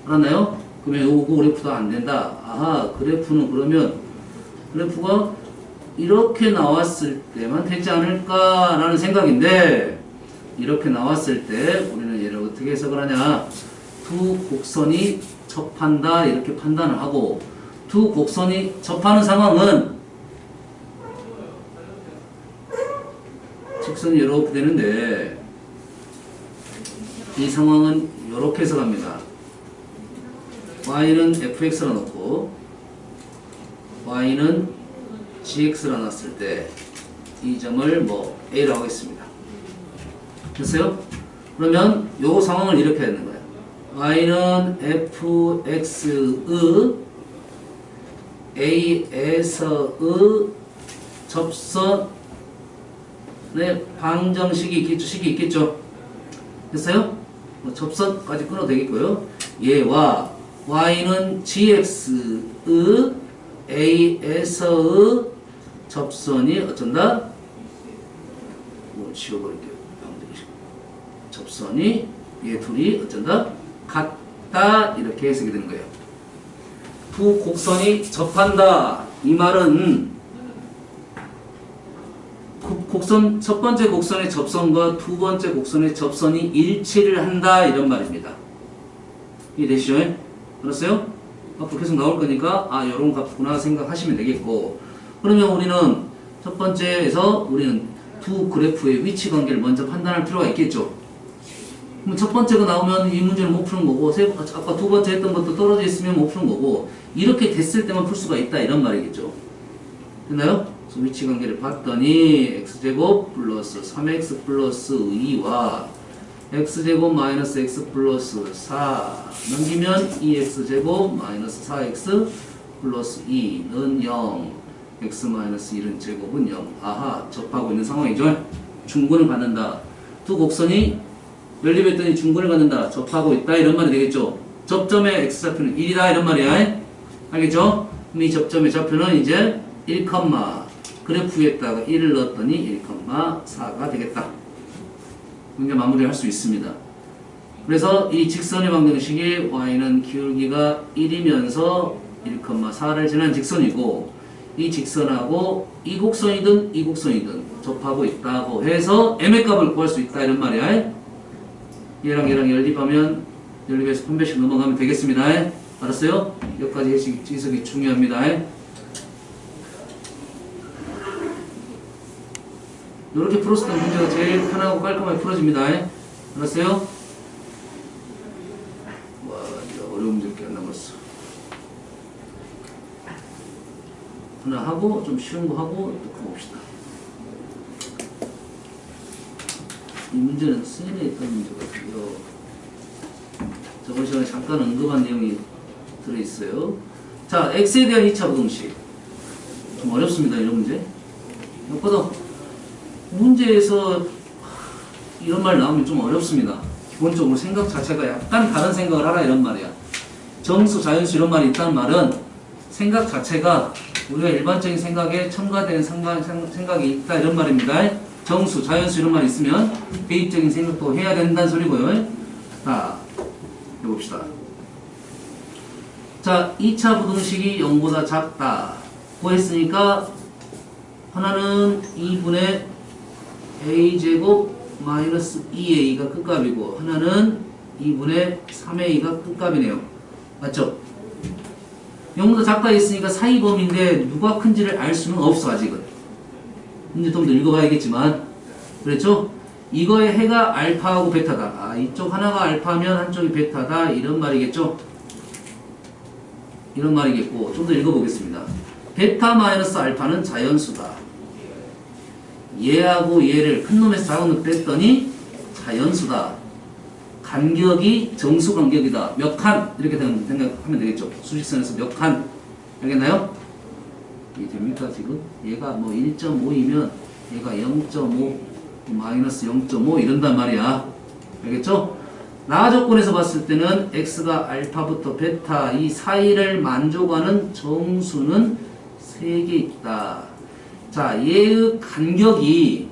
알았나요? 그러면 요거 그래프도 안 된다. 아하, 그래프는 그러면 그래프가 이렇게 나왔을 때만 되지 않을까라는 생각인데 이렇게 나왔을 때 우리는 얘를 어떻게 해석을 하냐 두 곡선이 접한다 이렇게 판단을 하고 두 곡선이 접하는 상황은 직선이 이렇게 되는데 이 상황은 이렇게 해석합니다. y는 fx라 놓고 y는 gx라 놨을 때 이 점을 뭐 a라고 하겠습니다. 됐어요? 그러면 요 상황을 이렇게 해야 되는 거예요. y는 fx의 a에서의 접선의 방정식이 있겠죠? 식이 있겠죠? 됐어요? 뭐 접선까지 끊어도 되겠고요. 얘와 y는 gx의 a에서의 접선이 어쩐다? 뭐 지워버릴게요. 접선이 얘 둘이 어쩐다? 같다 이렇게 해석이 되는 거예요. 두 곡선이 접한다 이 말은 곡선 첫 번째 곡선의 접선과 두 번째 곡선의 접선이 일치를 한다 이런 말입니다. 이해되시죠? 알았어요? 앞으로 계속 나올 거니까 아 요런 값구나 생각하시면 되겠고 그러면 우리는 첫 번째에서 우리는 두 그래프의 위치 관계를 먼저 판단할 필요가 있겠죠. 그럼 첫 번째가 나오면 이 문제는 못 푸는 거고 아까 두 번째 했던 것도 떨어져 있으면 못 푸는 거고 이렇게 됐을 때만 풀 수가 있다 이런 말이겠죠. 됐나요? 그래서 위치 관계를 봤더니 x제곱 플러스 3x 플러스 2와 x제곱 마이너스 x 플러스 4 넘기면 2x제곱 마이너스 4x 플러스 2는 0 x 마이너스 1은 제곱은 0 아하 접하고 있는 상황이죠. 중근을 갖는다. 두 곡선이 연립했더니 중근을 갖는다. 접하고 있다 이런 말이 되겠죠. 접점의 x좌표는 1이다 이런 말이야. 알겠죠? 그럼 이 접점의 좌표는 이제 1, 그래프에다가 1을 넣었더니 1,4가 되겠다. 이제 마무리할 수 있습니다. 그래서 이 직선의 방정식이 y는 기울기가 1이면서 1,4를 지난 직선이고 이 직선하고 이 곡선이든 이 곡선이든 접하고 있다고 해서 m의 값을 구할 수 있다 이런 말이야. 얘랑 얘랑 연립하면 연립에서 분배식 넘어가면 되겠습니다. 알았어요? 여기까지 해석이 중요합니다. 이렇게 풀었을 때 문제가 제일 편하고 깔끔하게 풀어집니다. 알았어요? 와, 이제 어려운 문제밖에 안 남았어. 하나 하고 좀 쉬운 거 하고 또 가봅시다. 이 문제는 셀에 있던 문제 같은데요. 저번 시간에 잠깐 언급한 내용이 들어있어요. 자, x에 대한 2차 부등식. 좀 어렵습니다, 이런 문제. 무엇보다 문제에서 이런 말 나오면 좀 어렵습니다. 기본적으로 생각 자체가 약간 다른 생각을 하라 이런 말이야. 정수, 자연수 이런 말이 있다는 말은 생각 자체가 우리가 일반적인 생각에 첨가되는 생각이 있다 이런 말입니다. 정수, 자연수 이런 말이 있으면 개입적인 생각도 해야 된다는 소리고요. 자, 해봅시다. 자, 2차 부등식이 0보다 작다. 고 했으니까 하나는 2분의 a제곱 마이너스 2a가 끝값이고 하나는 2분의 3a가 끝값이네요. 맞죠? 0보다 작다 했으니까 사이 범위인데 누가 큰지를 알 수는 없어 아직은. 문제 좀 더 읽어봐야겠지만 그랬죠? 이거의 해가 알파하고 베타다. 아, 이쪽 하나가 알파면 한쪽이 베타다 이런 말이겠죠? 이런 말이겠고 좀 더 읽어보겠습니다. 베타 마이너스 알파는 자연수다. 얘하고 얘를 큰 놈에서 작은 놈 뺐더니 자연수다. 간격이 정수 간격이다. 몇 칸? 이렇게 생각하면 되겠죠. 수직선에서 몇 칸? 알겠나요? 이게 됩니까 지금? 얘가 뭐 1.5이면 얘가 0.5 마이너스 0.5 이런단 말이야. 알겠죠? 나 조건에서 봤을 때는 x가 알파부터 베타 이 사이를 만족하는 정수는 3개 있다. 자, 얘의 간격이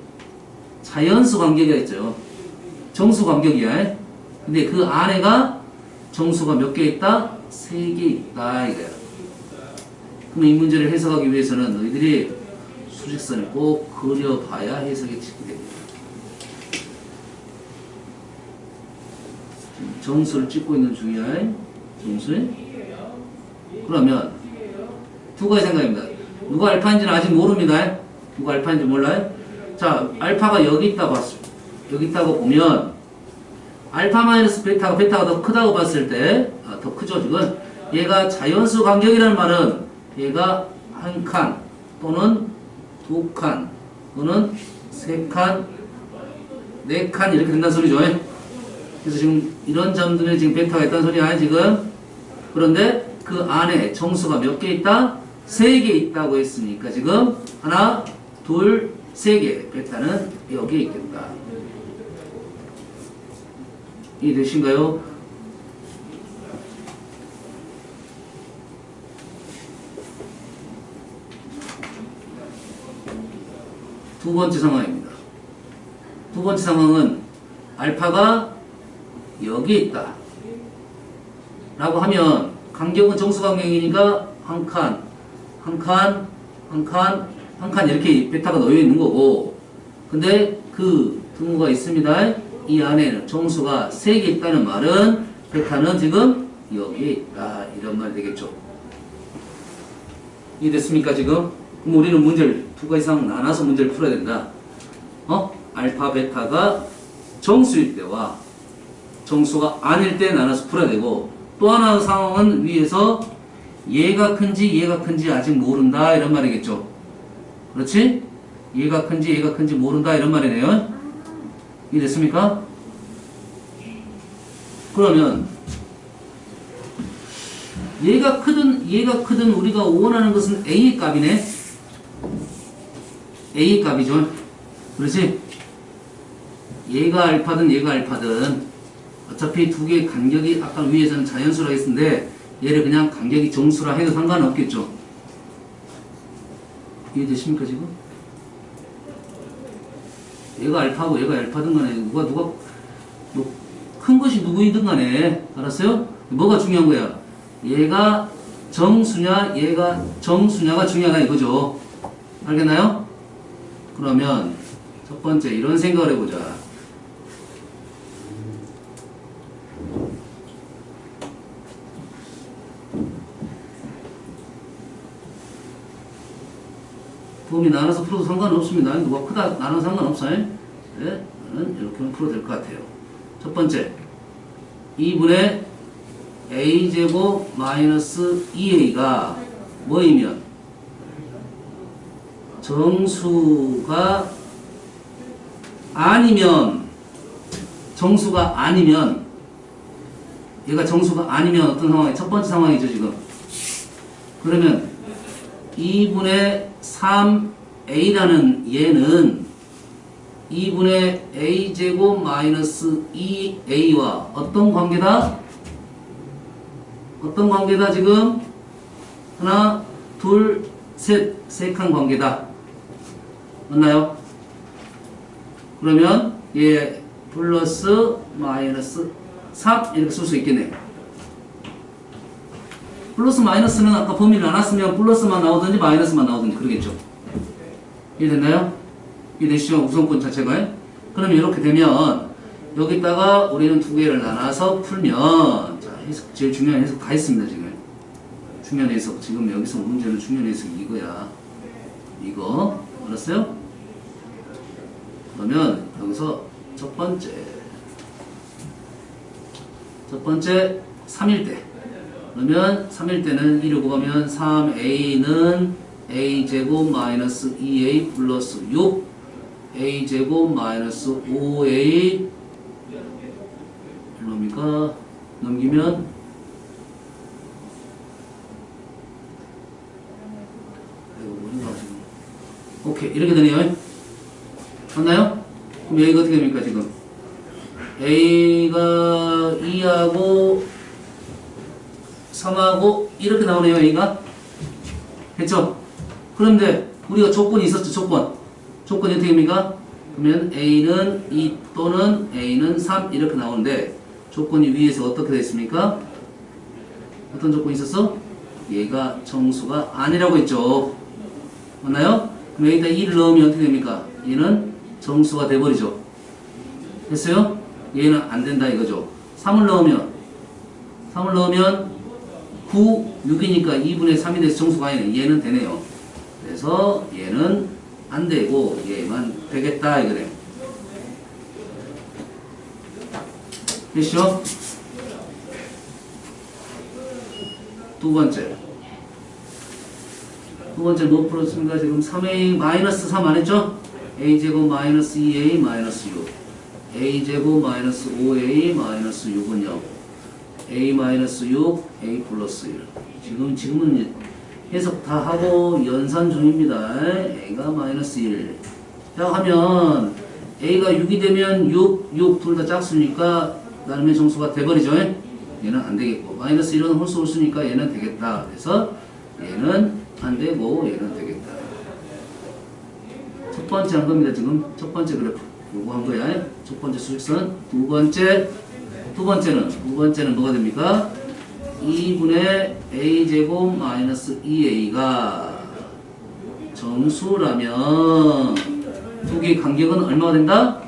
자연수 간격이라 했죠. 정수 간격이야. 근데 그 안에가 정수가 몇 개 있다? 3개 있다 이거야. 그럼 이 문제를 해석하기 위해서는 너희들이 수직선을 꼭 그려봐야 해석이 쉽게 됩니다. 정수를 찍고 있는 중이야. 정수. 그러면 두 가지 생각입니다. 누가 알파인지는 아직 모릅니다. 누가 알파인지 몰라요? 자, 알파가 여기 있다고 봤어요. 여기 있다고 보면 알파 마이너스 베타가 더 크다고 봤을 때, 더 크죠 지금. 얘가 자연수 간격이라는 말은 얘가 한 칸 또는 두 칸 또는 세 칸, 네 칸 이렇게 된다는 소리죠. 그래서 지금 이런 점들에 지금 베타가 있다는 소리야 지금. 그런데 그 안에 정수가 몇 개 있다? 3개 있다고 했으니까 지금 하나, 둘, 3개. 베타는 여기에 있겠다. 이해되신가요? 두 번째 상황입니다. 두 번째 상황은 알파가 여기 있다 라고 하면 간격은 정수 간격이니까 한 칸, 한 칸, 한 칸, 한 칸 이렇게 베타가 놓여 있는 거고, 근데 그 등호가 있습니다. 이 안에는 정수가 3개 있다는 말은 베타는 지금 여기에 있다 이런 말이 되겠죠. 이해됐습니까 지금? 그럼 우리는 문제를 두 가지 이상 나눠서 문제를 풀어야 된다. 알파 베타가 정수일 때와 정수가 아닐 때 나눠서 풀어야 되고, 또 하나 상황은 위에서 얘가 큰지 아직 모른다 이런 말이겠죠. 그렇지? 얘가 큰지 모른다 이런 말이네요. 이해됐습니까? 그러면 얘가 크든 우리가 원하는 것은 A의 값이네. A의 값이죠. 그렇지? 얘가 알파든 어차피 두 개의 간격이 아까 위에서는 자연수라 했는데 얘를 그냥 간격이 정수라 해도 상관없겠죠. 이해되십니까 지금? 얘가 알파고 얘가 알파든 간에 누가 뭐 큰 것이 누구이든 간에, 알았어요? 뭐가 중요한 거야? 얘가 정수냐 얘가 정수냐가 중요하다 이거죠. 알겠나요? 그러면 첫 번째 이런 생각을 해보자. 범위 나눠서 풀어도 상관없습니다. 누가 크다 나눠서 상관없어요. 네? 저는 이렇게 풀어도 될 것 같아요. 첫 번째 2분의 a제곱 마이너스 2a가 뭐이면 정수가 아니면 얘가 정수가 아니면 어떤 상황이 첫 번째 상황이죠 지금. 그러면 2분의 3a라는 얘는 2분의 a제곱 마이너스 2a와 어떤 관계다? 어떤 관계다 지금? 하나, 둘, 셋, 세 칸 관계다. 맞나요? 그러면 얘 플러스 마이너스 3 이렇게 쓸 수 있겠네. 플러스 마이너스는 아까 범위를 나눴으면 플러스만 나오든지 마이너스만 나오든지 그러겠죠. 이해됐나요? 이해되시죠? 우선권 자체가. 그럼 이렇게 되면 여기다가 우리는 두 개를 나눠서 풀면, 자, 해석, 제일 중요한 해석 다 했습니다 지금. 중요한 해석, 지금 여기서 문제는 중요한 해석이 이거야. 이거 알았어요? 그러면 여기서 첫 번째 3일 때, 그러면 3일 때는 1을 곱하면 3a는 a제곱 마이너스 2a 플러스 6 a제곱 마이너스 5a 이놈이니까 넘기면 오케이 이렇게 되네요. 맞나요? 그럼 여기가 어떻게 됩니까 지금? a가 2하고 3하고 이렇게 나오네요. a가 됐죠? 그런데 우리가 조건이 있었죠. 조건이 어떻게 됩니까? 그러면 a는 2 또는 a는 3 이렇게 나오는데 조건이 위에서 어떻게 됐습니까? 어떤 조건이 있었어? 얘가 정수가 아니라고 했죠. 맞나요? 그럼 여기다 2를 넣으면 어떻게 됩니까? 얘는 정수가 돼버리죠. 됐어요? 얘는 안 된다 이거죠. 3을 넣으면 9, 6이니까 2분의 3이 돼서 정수가 아니네. 얘는 되네요. 그래서 얘는 안 되고 얘만 되겠다 이거네요. 됐죠? 두 번째 뭐 풀었습니까? 지금 3a 마이너스 3 안 했죠? a제곱 마이너스 2a 마이너스 6 a제곱 마이너스 5a 마이너스 6은요 a 마이너스 6 a 플러스 1 지금은 해석 다 하고 연산 중입니다. a가 마이너스 1 자 하면 a가 6이 되면 6 둘 다 짝수니까 나름의 정수가 돼버리죠. 얘는 안 되겠고 마이너스 1은 홀수 홀수니까 얘는 되겠다. 그래서 얘는 안 되고 얘는 되겠다. 첫 번째 한 겁니다. 지금 첫 번째 그래프 요거 한 거야. 첫 번째 수직선. 두 번째는 뭐가 됩니까? 2분의 a제곱 마이너스 2a가 정수라면 두 개의 간격은 얼마가 된다?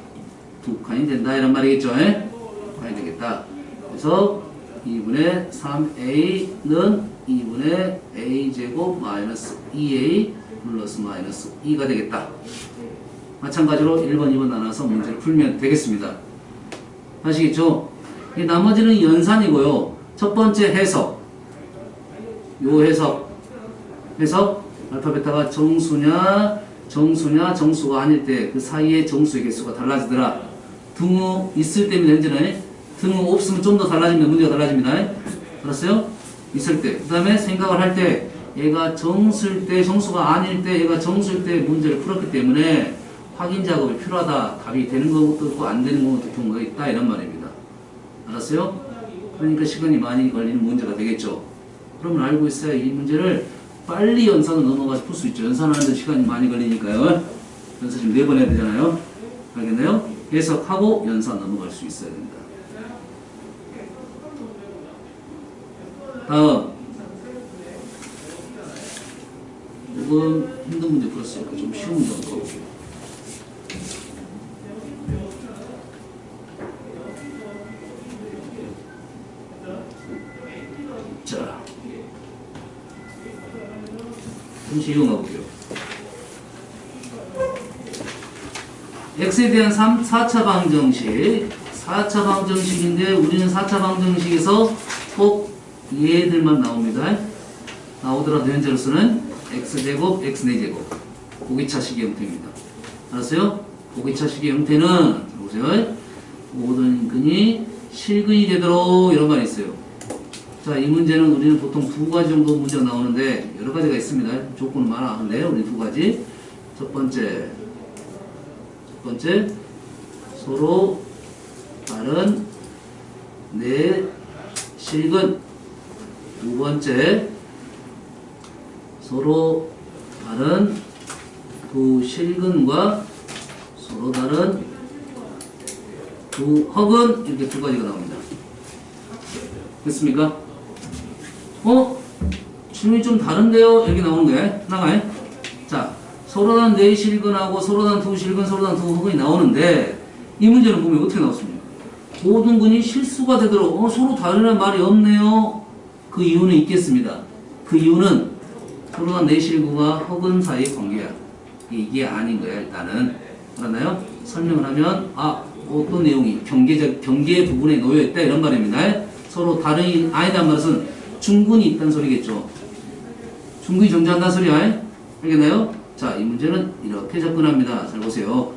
2칸이 된다 이란 말이겠죠. 2칸이 되겠다. 그래서 2분의 3a는 2분의 a제곱 마이너스 2a 플러스 마이너스 2가 되겠다. 마찬가지로 1번, 2번 나눠서 문제를 풀면 되겠습니다. 아시겠죠? 이 나머지는 연산이고요. 첫 번째 해석. 요 해석 알파 베타가 정수냐 정수가 아닐 때 그 사이에 정수의 개수가 달라지더라. 등호 있을 때입니다. 현재는 등호 없으면 좀 더 달라집니다. 문제가 달라집니다. 알았어요? 있을 때. 그 다음에 생각을 할 때 얘가 정수일 때 정수가 아닐 때 얘가 정수일 때 문제를 풀었기 때문에 확인 작업이 필요하다. 답이 되는 것도 있고 안 되는 것도 경우가 있다 이런 말입니다. 알았어요? 그러니까 시간이 많이 걸리는 문제가 되겠죠. 그러면 알고 있어야 이 문제를 빨리 연산을 넘어가서 풀 수 있죠. 연산하는데 시간이 많이 걸리니까요. 연산 지금 4번 해야 되잖아요. 알겠나요? 해석하고 연산 넘어갈 수 있어야 됩니다. 다음 이건 힘든 문제 풀었으니까 좀 쉬운 문제 한번 풀어볼게요. 자, 잠시 이용해 볼게요. x에 대한 4차 방정식 4차 방정식인데 우리는 4차 방정식에서 꼭 얘들만 나옵니다. 나오더라도 현재로서는 x제곱, x4제곱 고기차식의 형태입니다. 알았어요? 고기차식의 형태는 보세요. 모든 인근이 실근이 되도록 이런 말이 있어요. 자, 이 문제는 우리는 보통 두 가지 정도 문제가 나오는데 여러 가지가 있습니다. 조건은 많았는데 우리 두 가지. 첫 번째 서로 다른 네 실근. 두 번째 서로 다른 두 실근과 서로 다른 두 허근 이렇게 두 가지가 나옵니다. 됐습니까? 질문이 좀 다른데요? 이렇게 나오는 거예요. 하나가. 자, 서로 다른 네 실근하고 서로 다른 두 실근, 서로 다른 두 허근이 나오는데 이 문제는 보면 어떻게 나왔습니까? 모든 근이 실수가 되도록 서로 다르는 말이 없네요. 그 이유는 있겠습니다. 그 이유는 서로 다른 네 실근과 허근 사이의 관계야. 이게 아닌 거야 일단은. 알았나요? 설명을 하면 어떤 내용이 경계 부분에 놓여 있다 이런 말입니다. 서로 다른 아니란 말은 중근이 있다는 소리겠죠. 중근이 존재한다는 소리야. 알겠나요? 자, 이 문제는 이렇게 접근합니다. 잘 보세요.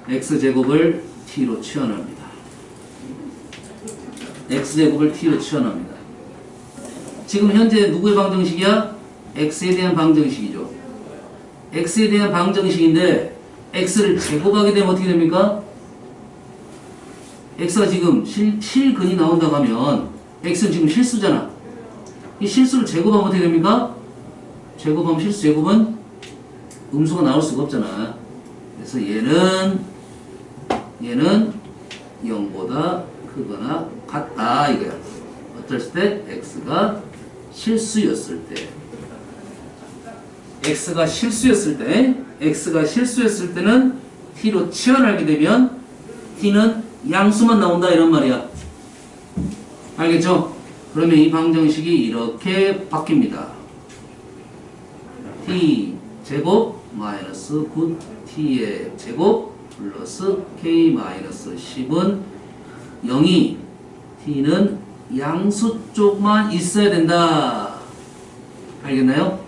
x제곱을 t로 치환합니다. x제곱을 t로 치환합니다. 지금 현재 누구의 방정식이야? x에 대한 방정식이죠. x에 대한 방정식인데 x를 제곱하게 되면 어떻게 됩니까? x가 지금 실근이 나온다고 하면 x는 지금 실수잖아. 이 실수를 제곱하면 어떻게 됩니까? 제곱하면 실수 제곱은 음수가 나올 수가 없잖아. 그래서 얘는 0보다 크거나 같다 이거야. 어떨 때 x가 실수였을 때 x가 실수였을 때는 t로 치환하게 되면 t는 양수만 나온다 이런 말이야. 알겠죠? 그러면 이 방정식이 이렇게 바뀝니다. t 제곱 마이너스 9t의 제곱 플러스 k 마이너스 10은 0이 t는 양수 쪽만 있어야 된다. 알겠나요?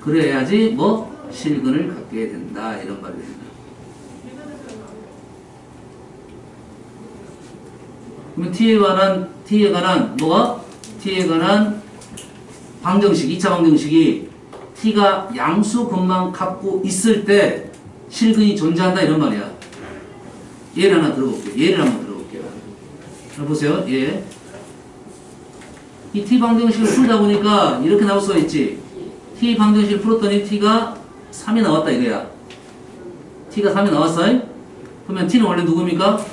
그래야지 뭐 실근을 갖게 된다 이런 말이 됩니다. 그러면 t에 관한 방정식, 2차 방정식이 t가 양수근만 갖고 있을 때 실근이 존재한다 이런 말이야. 예를 하나 들어볼게요. 예를 한번 들어볼게요. 자, 보세요. 예. 이 t 방정식을 풀다 보니까 이렇게 나올 수가 있지. t 방정식을 풀었더니 t가 3이 나왔다 이거야. t가 3이 나왔어. 그러면 t는 원래 누굽니까?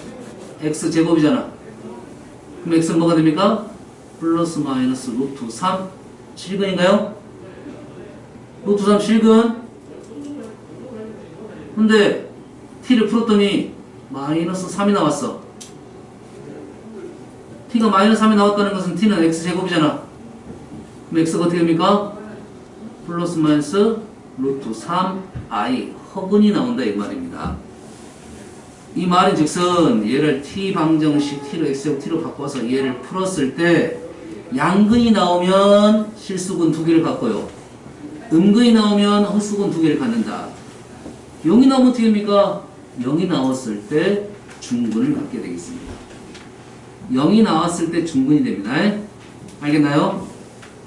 x 제곱이잖아. 그럼 x는 뭐가 됩니까? 플러스 마이너스 루트 3 실근인가요? 루트 3 실근. 근데 t를 풀었더니 마이너스 3이 나왔어. t가 마이너스 3이 나왔다는 것은 t는 x제곱이잖아. 그럼 x가 어떻게 됩니까? 플러스 마이너스 루트 3i 허근이 나온다 이 말입니다. 이 말인 즉슨 얘를 t 방정식 t로 x제곱 t로 바꿔서 얘를 풀었을 때 양근이 나오면 실수근 두 개를 갖고요. 음근이 나오면 헛수근 두 개를 갖는다. 0이 나오면 어떻게 됩니까? 0이 나왔을 때 중근을 갖게 되겠습니다. 0이 나왔을 때 중근이 됩니다. 알겠나요?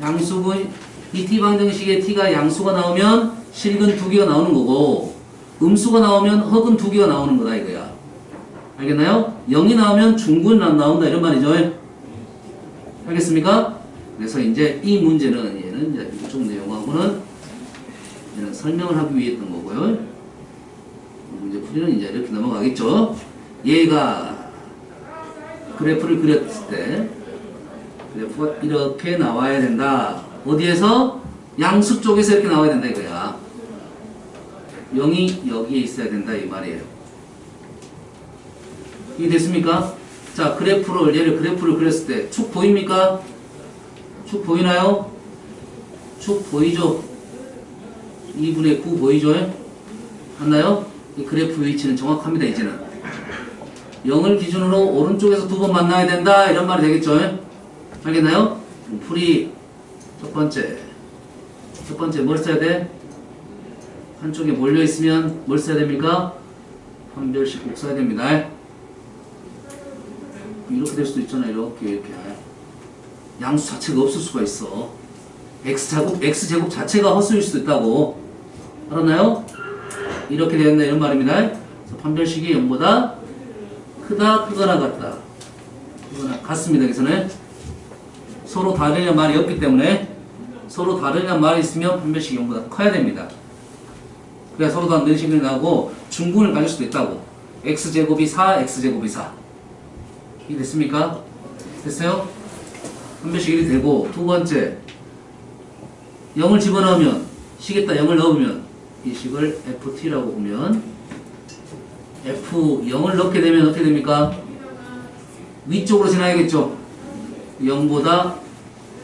양수근, 이 t 방정식에 t가 양수가 나오면 실근 두 개가 나오는 거고 음수가 나오면 허근 두 개가 나오는 거다 이거야. 알겠나요? 0이 나오면 중근 나온다 이런 말이죠. 알겠습니까? 그래서 이제 이 문제는 얘는 이제 이쪽 내용하고는 얘는 설명을 하기 위해 했던 거고요. 문제 풀이는 이제 이렇게 넘어가겠죠. 얘가 그래프를 그렸을 때 그래프가 이렇게 나와야 된다. 어디에서? 양수 쪽에서 이렇게 나와야 된다 이거야. 0이 여기에 있어야 된다 이 말이에요. 이해 됐습니까? 자, 얘를 그래프를 그렸을 때 축 보입니까? 축 보이나요? 축 보이죠? 2분의 9 보이죠? 맞나요? 이 그래프 위치는 정확합니다 이제는. 0을 기준으로 오른쪽에서 두 번 만나야 된다 이런 말이 되겠죠? 알겠나요? 풀이 첫 번째 뭘 써야 돼? 한쪽에 몰려있으면 뭘 써야 됩니까? 판별식 꼭 써야 됩니다. 이렇게 될 수도 있잖아. 이렇게 양수 자체가 없을 수가 있어. x제곱 자체가 헛수일 수도 있다고. 알았나요? 이렇게 되었네 이런 말입니다. 그래서 판별식이 0보다 크거나 같다. 같습니다. 여기서는 서로 다르냐는 말이 없기 때문에 서로 다르냐는 말이 있으면 판별식이 0보다 커야 됩니다. 그래야 서로 다른 식이 나오고 중근을 가질 수도 있다고. x제곱이 4, x제곱이 4. 이게 됐습니까? 됐어요? 판별식 1이 되고 두 번째 0을 집어넣으면 식에다 0을 넣으면 이 식을 ft라고 보면 f 0을 넣게 되면 어떻게 됩니까? 위쪽으로 지나야겠죠? 0보다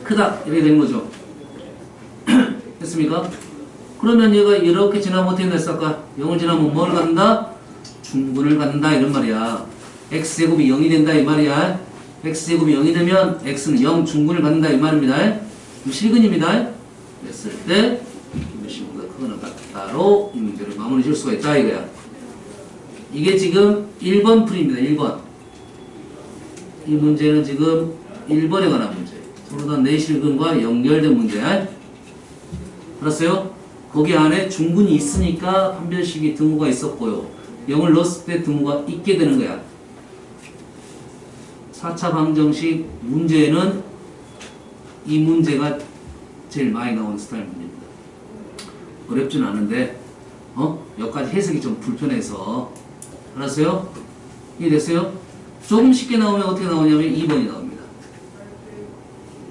크다 이렇게 되는 거죠. 됐습니까? 그러면 얘가 이렇게 지나면 어떻게 됐을까? 0을 지나면 뭘 갖는다? 중근을 갖는다 이런 말이야. x제곱이 0이 된다 이 말이야. x제곱이 0이 되면 x는 0 중근을 갖는다 이 말입니다. 실근입니다. 그랬을 때 몇시보다 크거나 같다로 이 문제를 마무리 줄 수가 있다 이거야. 이게 지금 1번 풀이입니다. 1번. 이 문제는 지금 1번에 관한 문제. 서로 다 내실근과 연결된 문제야. 알았어요? 거기 안에 중근이 있으니까 판별식이 등호가 있었고요. 0을 넣었을 때 등호가 있게 되는 거야. 4차 방정식 문제는 이 문제가 제일 많이 나오는 스타일 문제입니다. 어렵진 않은데 여기까지 해석이 좀 불편해서. 알았어요? 이해됐어요? 조금 쉽게 나오면 어떻게 나오냐면 2번이 나옵니다.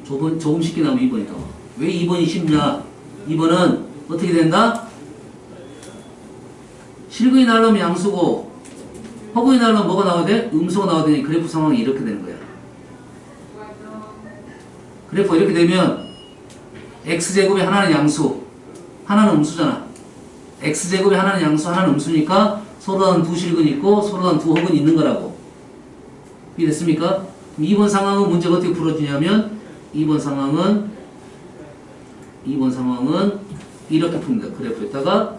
조금 쉽게 나오면 2번이 나와. 왜 2번이 쉽냐? 2번은 어떻게 된다? 실근이 나오려면 양수고 허근이 나오려면 뭐가 나와야 돼? 음수가 나와야 되니 그래프 상황이 이렇게 되는 거야. 그래프가 이렇게 되면 x제곱이 하나는 양수, 하나는 음수잖아. x제곱이 하나는 양수, 하나는 음수니까 서로 다른 두 실근이 있고 서로 다른 두 허근이 있는 거라고. 이해됐습니까? 2번 상황은 문제가 어떻게 풀어지냐면 2번 상황은 이렇게 풉니다. 그래프에다가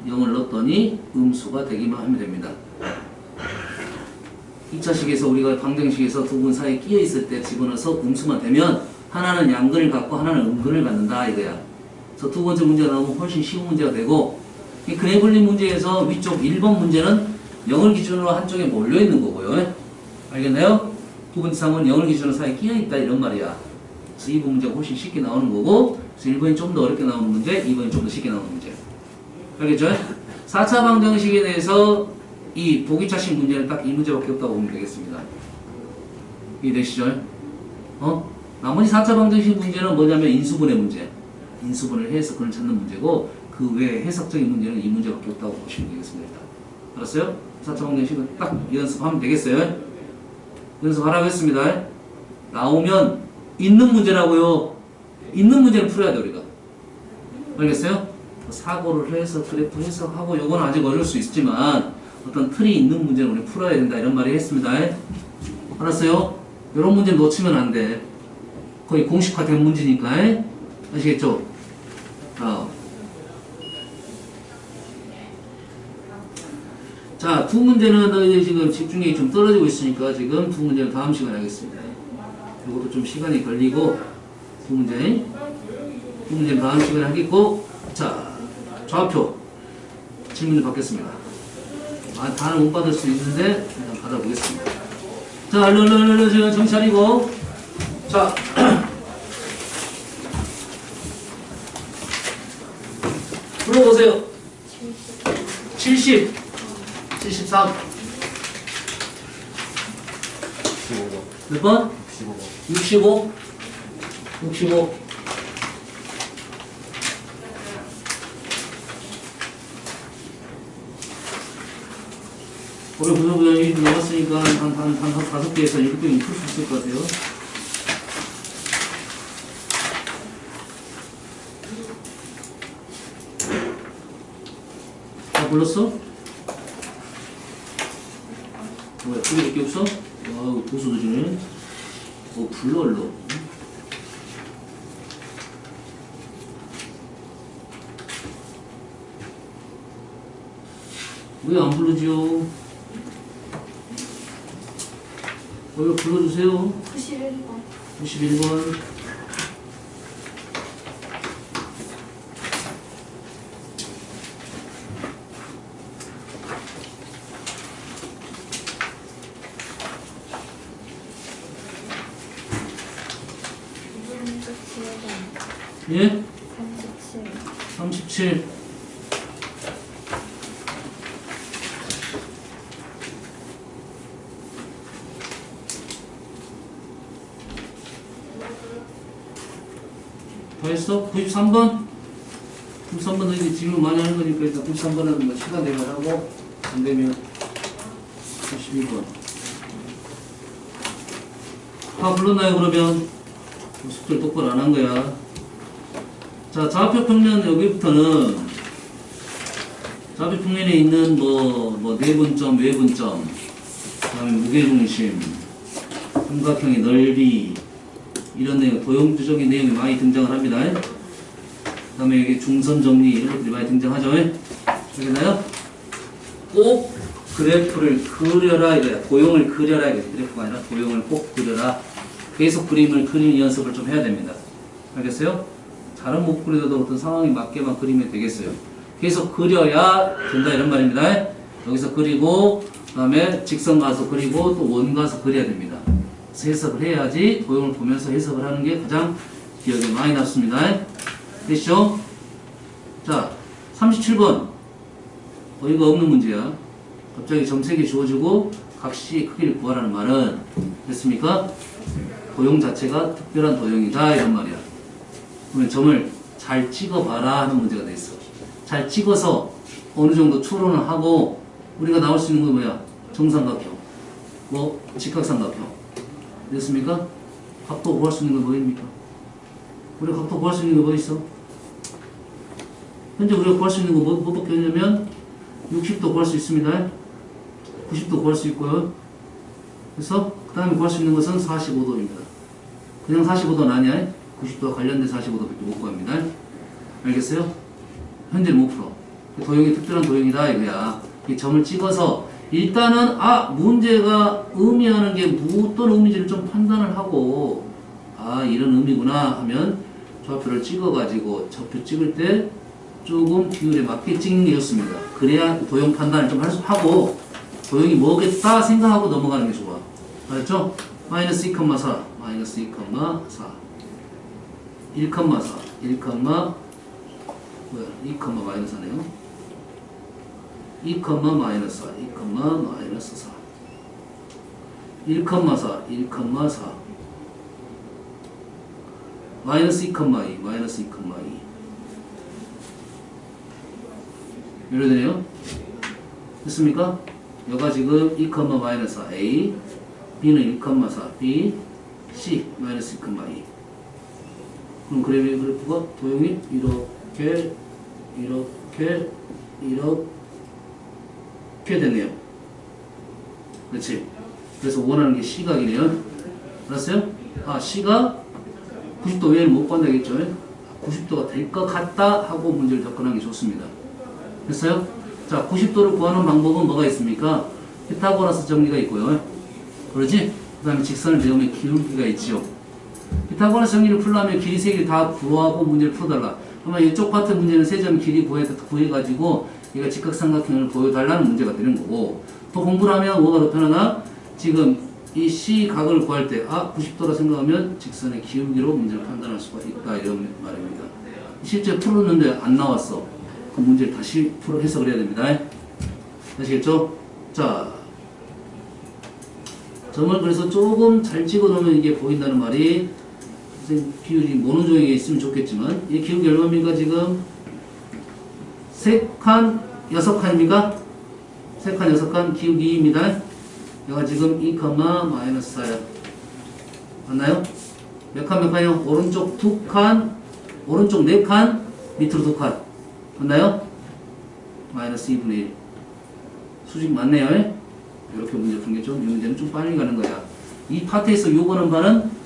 0을 넣었더니 음수가 되기만 하면 됩니다. 2차식에서 우리가 방정식에서 두 분 사이에 끼어 있을 때 집어넣어서 음수만 되면 하나는 양근을 갖고 하나는 음근을 갖는다 이거야. 그래서 두 번째 문제가 나오면 훨씬 쉬운 문제가 되고 이 그래블링 문제에서 위쪽 1번 문제는 0을 기준으로 한쪽에 몰려있는 거고요. 알겠나요? 두 번째 상은 0을 기준으로 사이에 끼어 있다 이런 말이야. 그래서 2번 문제가 훨씬 쉽게 나오는 거고 그래서 1번이 좀 더 어렵게 나오는 문제, 2번이 좀 더 쉽게 나오는 문제. 알겠죠? 4차 방정식에 대해서 이 보기차식 문제는 딱 이 문제밖에 없다고 보면 되겠습니다. 이해되시죠? 나머지 4차 방정식 문제는 뭐냐면 인수분해 문제. 인수분해를 해서 그걸 찾는 문제고 그 외에 해석적인 문제는 이 문제밖에 없다고 보시면 되겠습니다. 알았어요? 4차 방정식은 딱 연습하면 되겠어요? 연습하라고 했습니다. 나오면 있는 문제라고요. 있는 문제는 풀어야 돼 우리가. 알겠어요? 사고를 해서 그래프 해석하고 요건 아직 어려울 수 있지만 어떤 틀이 있는 문제는 우리 풀어야 된다 이런 말이 했습니다. 알았어요? 이런 문제 놓치면 안 돼. 거의 공식화된 문제니까. 아시겠죠? 자, 두 문제는 너희들 지금 집중력이 좀 떨어지고 있으니까 지금 두 문제는 다음 시간에 하겠습니다. 이것도 좀 시간이 걸리고 두 문제는 다음 시간에 하겠고 자, 좌표 질문을 받겠습니다. 다는 못 받을 수 있는데 일단 받아보겠습니다. 자, 얼른 지금 정신 차리고 자 불러보세요. 70 73 몇 번? 65 올해 부정부정이 좀 남았으니까 한 5개에서 7개는 풀 수 있을 것 같아요. 다 불렀어? 뭐야, 풀릴 게 없어? 와우, 도수 늦으네. 불러, 얼른. 왜 안 부르지요? 이거 불러주세요. 91번. 91번. 예? 37. 다 했어? 93번? 93번 너희들이 질문 많이 하는 거니까 일단 93번은 뭐 시간 되면 하고 안 되면 92번. 다 불렀나요 그러면? 숙제를 똑바로 안 한 거야. 자, 좌표 평면 여기부터는 좌표 평면에 있는 뭐 내분점, 외분점, 그다음에 무게중심, 삼각형의 넓이 이런 내용, 도형주적인 내용이 많이 등장을 합니다. 그 다음에 여기 중선 정리 이런 것들이 많이 등장하죠. 알겠나요? 꼭 그래프를 그려라 이거야. 도형을 그려라 이거야. 그래프가 아니라 도형을 꼭 그려라. 계속 그림을 그리는 연습을 좀 해야 됩니다. 알겠어요? 잘은 못 그려도 어떤 상황에 맞게만 그리면 되겠어요. 계속 그려야 된다 이런 말입니다. 여기서 그리고 그 다음에 직선 가서 그리고 또 원 가서 그려야 됩니다. 그래서 해석을 해야지 도형을 보면서 해석을 하는 게 가장 기억에 많이 남습니다. 됐죠? 자, 37번 어이가 없는 문제야. 갑자기 점색이 주어지고 각시의 크기를 구하라는 말은 됐습니까? 도형 자체가 특별한 도형이다 이런 말이야. 그러면 점을 잘 찍어봐라 하는 문제가 돼 있어. 잘 찍어서 어느 정도 추론을 하고 우리가 나올 수 있는 건 뭐야? 정삼각형, 뭐 직각삼각형. 됐습니까? 각도 구할 수 있는 건 뭐입니까? 우리가 각도 구할 수 있는 거 뭐 있어? 현재 우리가 구할 수 있는 거 뭐밖에 없냐면 60도 구할 수 있습니다. 90도 구할 수 있고요. 그래서 그 다음에 구할 수 있는 것은 45도입니다. 그냥 45도는 아니야. 90도와 관련된 45도밖에 못 구합니다. 알겠어요? 현재 못 풀어. 도형이 특별한 도형이다 이거야. 이 점을 찍어서 일단은 문제가 의미하는 게 어떤 의미인지를 좀 판단을 하고 이런 의미구나 하면 좌표를 찍어가지고 좌표 찍을 때 조금 비율에 맞게 찍는 게 좋습니다. 그래야 도형 판단을 좀 하고 도형이 뭐겠다 생각하고 넘어가는 게 좋아. 알았죠? 마이너스 2,4 마이너스 2,4 1,4 2, 마이너스 하네요. 2, 마이너스 4 2, 마이너스 4 1,4 1,4 마이너스 2,2 마이너스 2,2 이래되네요. 됐습니까? 여가 지금 2, 마이너스 4 A B는 1,4 B C 마이너스 2,2 그럼 그래프가 도형이 이렇게 되네요. 그렇지? 그래서 원하는 게 시각이네요. 알았어요? C가 90도 외에는 못 구한다겠죠? 90도가 될 것 같다 하고 문제를 접근하는 게 좋습니다. 됐어요? 자, 90도를 구하는 방법은 뭐가 있습니까? 피타고라스 정리가 있고요. 그러지? 그 다음에 직선을 배우면 기울기가 있지요. 피타고라스 정리를 풀려면 길이 세 개를 다 구하고 문제를 풀어달라. 그러면 이쪽 파트 문제는 세 점 길이 구해가지고 얘가 직각삼각형을 보여달라는 문제가 되는 거고, 또 공부를 하면 뭐가 더 편하나? 지금 이 C 각을 구할 때 90도라 생각하면 직선의 기울기로 문제를 판단할 수가 있다 이런 말입니다. 실제 풀었는데 안 나왔어. 그 문제를 다시 해석을 해야 됩니다. 아시겠죠? 자, 점을 그래서 조금 잘 찍어 놓으면 이게 보인다는 말이 비율이 모노조형에 있으면 좋겠지만 이 기울기 얼마입니까 지금? 3칸 6칸입니까? 3칸 6칸 기울기 2입니다. 얘가 지금 2, 마이너스 4야. 맞나요? 몇 칸이요? 오른쪽 2칸, 오른쪽 4칸, 밑으로 2칸. 맞나요? 마이너스 2분의 1. 수직 맞네요. 이렇게 문제 푸는 게 좀, 이 문제는 좀 빨리 가는 거야. 이 파트에서 요거는 바는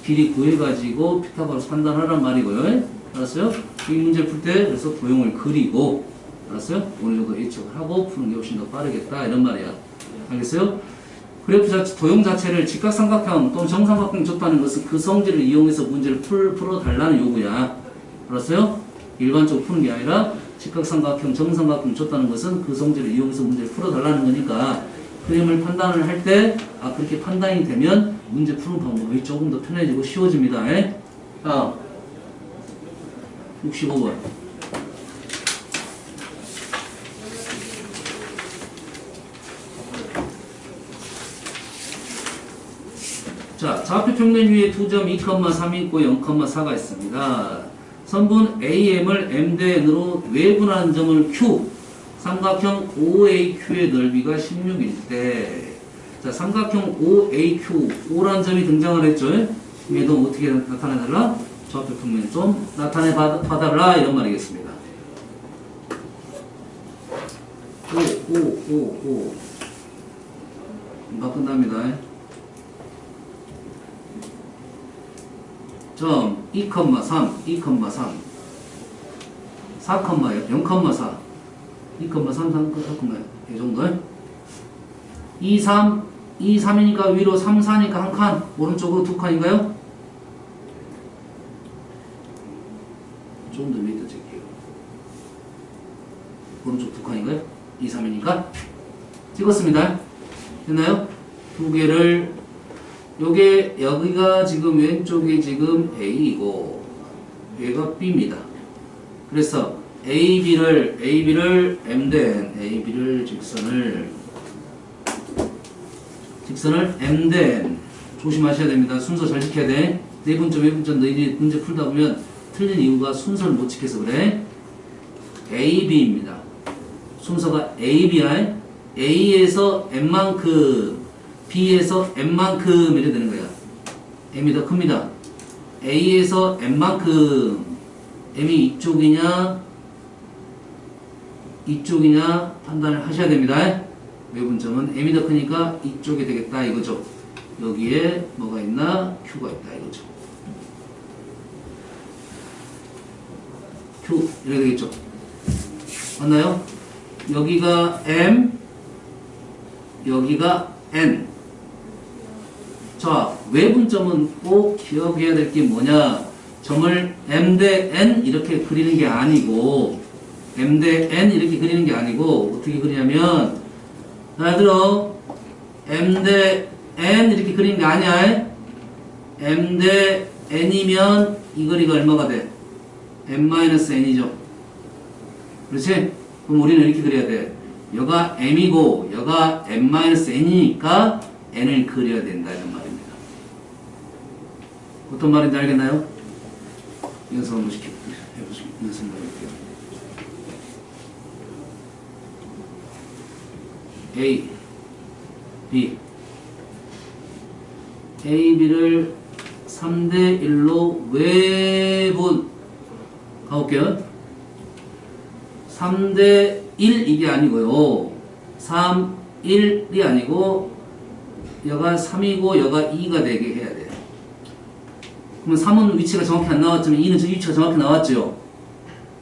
길이 구해가지고 피타고라스 판단하란 말이고요. 알았어요? 이 문제를 풀 때 그래서 도형을 그리고, 알았어요? 어느 정도 예측을 하고 푸는 게 훨씬 더 빠르겠다 이런 말이야. 알겠어요? 그래프 도형 자체를 직각삼각형 또는 정삼각형 줬다는 것은 그 성질을 이용해서 문제를 풀어달라는 요구야. 알았어요? 일반적으로 푸는 게 아니라 직각삼각형, 정삼각형 줬다는 것은 그 성질을 이용해서 문제를 풀어달라는 거니까 그림을 판단을 할 때 그렇게 판단이 되면 문제 푸는 방법이 조금 더 편해지고 쉬워집니다. 65번. 자, 좌표 평면 위에 두 점 2,3이 있고 0,4가 있습니다. 선분 AM을 M대n으로 외분하는 점을 Q, 삼각형 OAQ의 넓이가 16일 때, 자, 삼각형 OAQ, O라는 점이 등장을 했죠. 얘도 어떻게 나타내달라? 좌표 평면 좀 나타내봐달라 이런 말이겠습니다. 오. 금방 끝납니다. 점 2,3, 2,3 4, 0,4 2,3, 3, 4,0 이 정도. 2, 3, 2, 3이니까 위로 3, 4니까 한 칸, 오른쪽으로 두 칸인가요? 좀 더 밑에 찍게요. 오른쪽 두 칸인가요? 2, 3이니까 찍었습니다. 됐나요? 두 개를 여기가 지금 왼쪽이 지금 A이고 얘가 B입니다. 그래서 AB를 M된 AB를 직선을 M된 조심하셔야 됩니다. 순서 잘 지켜야 돼. 4분점, 5분점 너희들이 문제 풀다 보면 틀린 이유가 순서를 못 지켜서 그래. A, B입니다. 순서가 A, B야. A에서 M만큼, B에서 M만큼 이렇게 되는 거야. M이 더 큽니다. A에서 M만큼, M이 이쪽이냐 판단을 하셔야 됩니다. 외분점은 M이 더 크니까 이쪽이 되겠다 이거죠. 여기에 뭐가 있나? Q가 있다 이거죠. Q 이렇게 되겠죠. 맞나요? 여기가 M, 여기가 N. 자, 외분점은 꼭 기억해야 될 게 뭐냐? 점을 M 대 N 이렇게 그리는 게 아니고 M 대 N 이렇게 그리는 게 아니고 어떻게 그리냐면 잘 들어. M 대 N 이렇게 그리는 게 아니야. M 대 N이면 이 거리가 얼마가 돼? M-N이죠. 그렇지? 그럼 우리는 이렇게 그려야 돼. 여가 M이고 여가 M-N이니까 N을 그려야 된다 이런 말입니다. 어떤 말인지 알겠나요? 연습 한번 해보시고 연습 한번 해볼게요. A, B A, B를 3대 1로 외분 가볼게요. 3대 1 이게 아니고요. 3, 1이 아니고 여가 3이고 여가 2가 되게 해야 돼요. 그러면 3은 위치가 정확히 안 나왔지만 2는 위치가 정확히 나왔죠.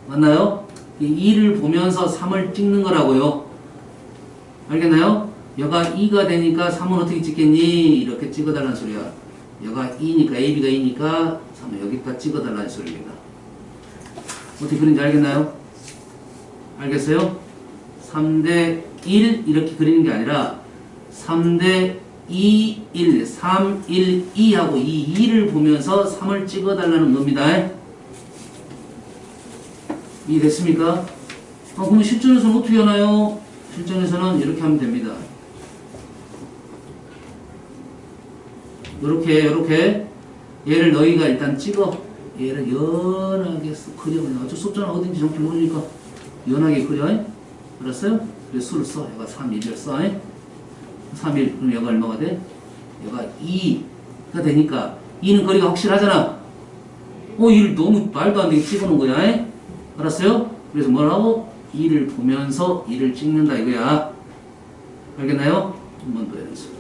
맞나요? 이 2를 보면서 3을 찍는 거라고요. 알겠나요? 여가 2가 되니까 3은 어떻게 찍겠니? 이렇게 찍어달라는 소리야. 여가 2니까 AB가 2니까 3은 여기다 찍어달라는 소리입니다. 어떻게 그린지 알겠나요? 알겠어요? 3대 1 이렇게 그리는 게 아니라 3대 2, 1, 3, 1, 2 하고 이 2를 보면서 3을 찍어달라는 겁니다. 이해됐습니까? 그럼 실전에서는 어떻게 하나요? 실전에서는 이렇게 하면 됩니다. 요렇게 얘를 너희가 일단 찍어. 얘를 연하게 그려. 어쩔 수 없잖아. 어딘지 정확히 모르니까 연하게 그려. 알았어요? 그래서 수를 써. 얘가 3, 1을 써. 3, 1. 그럼 얘가 얼마가 돼? 얘가 2가 되니까 2는 거리가 확실하잖아. 2를 너무 말도 안 되게 찍어놓은 거야. 알았어요? 그래서 뭐라고? 2를 보면서 2를 찍는다 이거야. 알겠나요? 한 번 더 연습.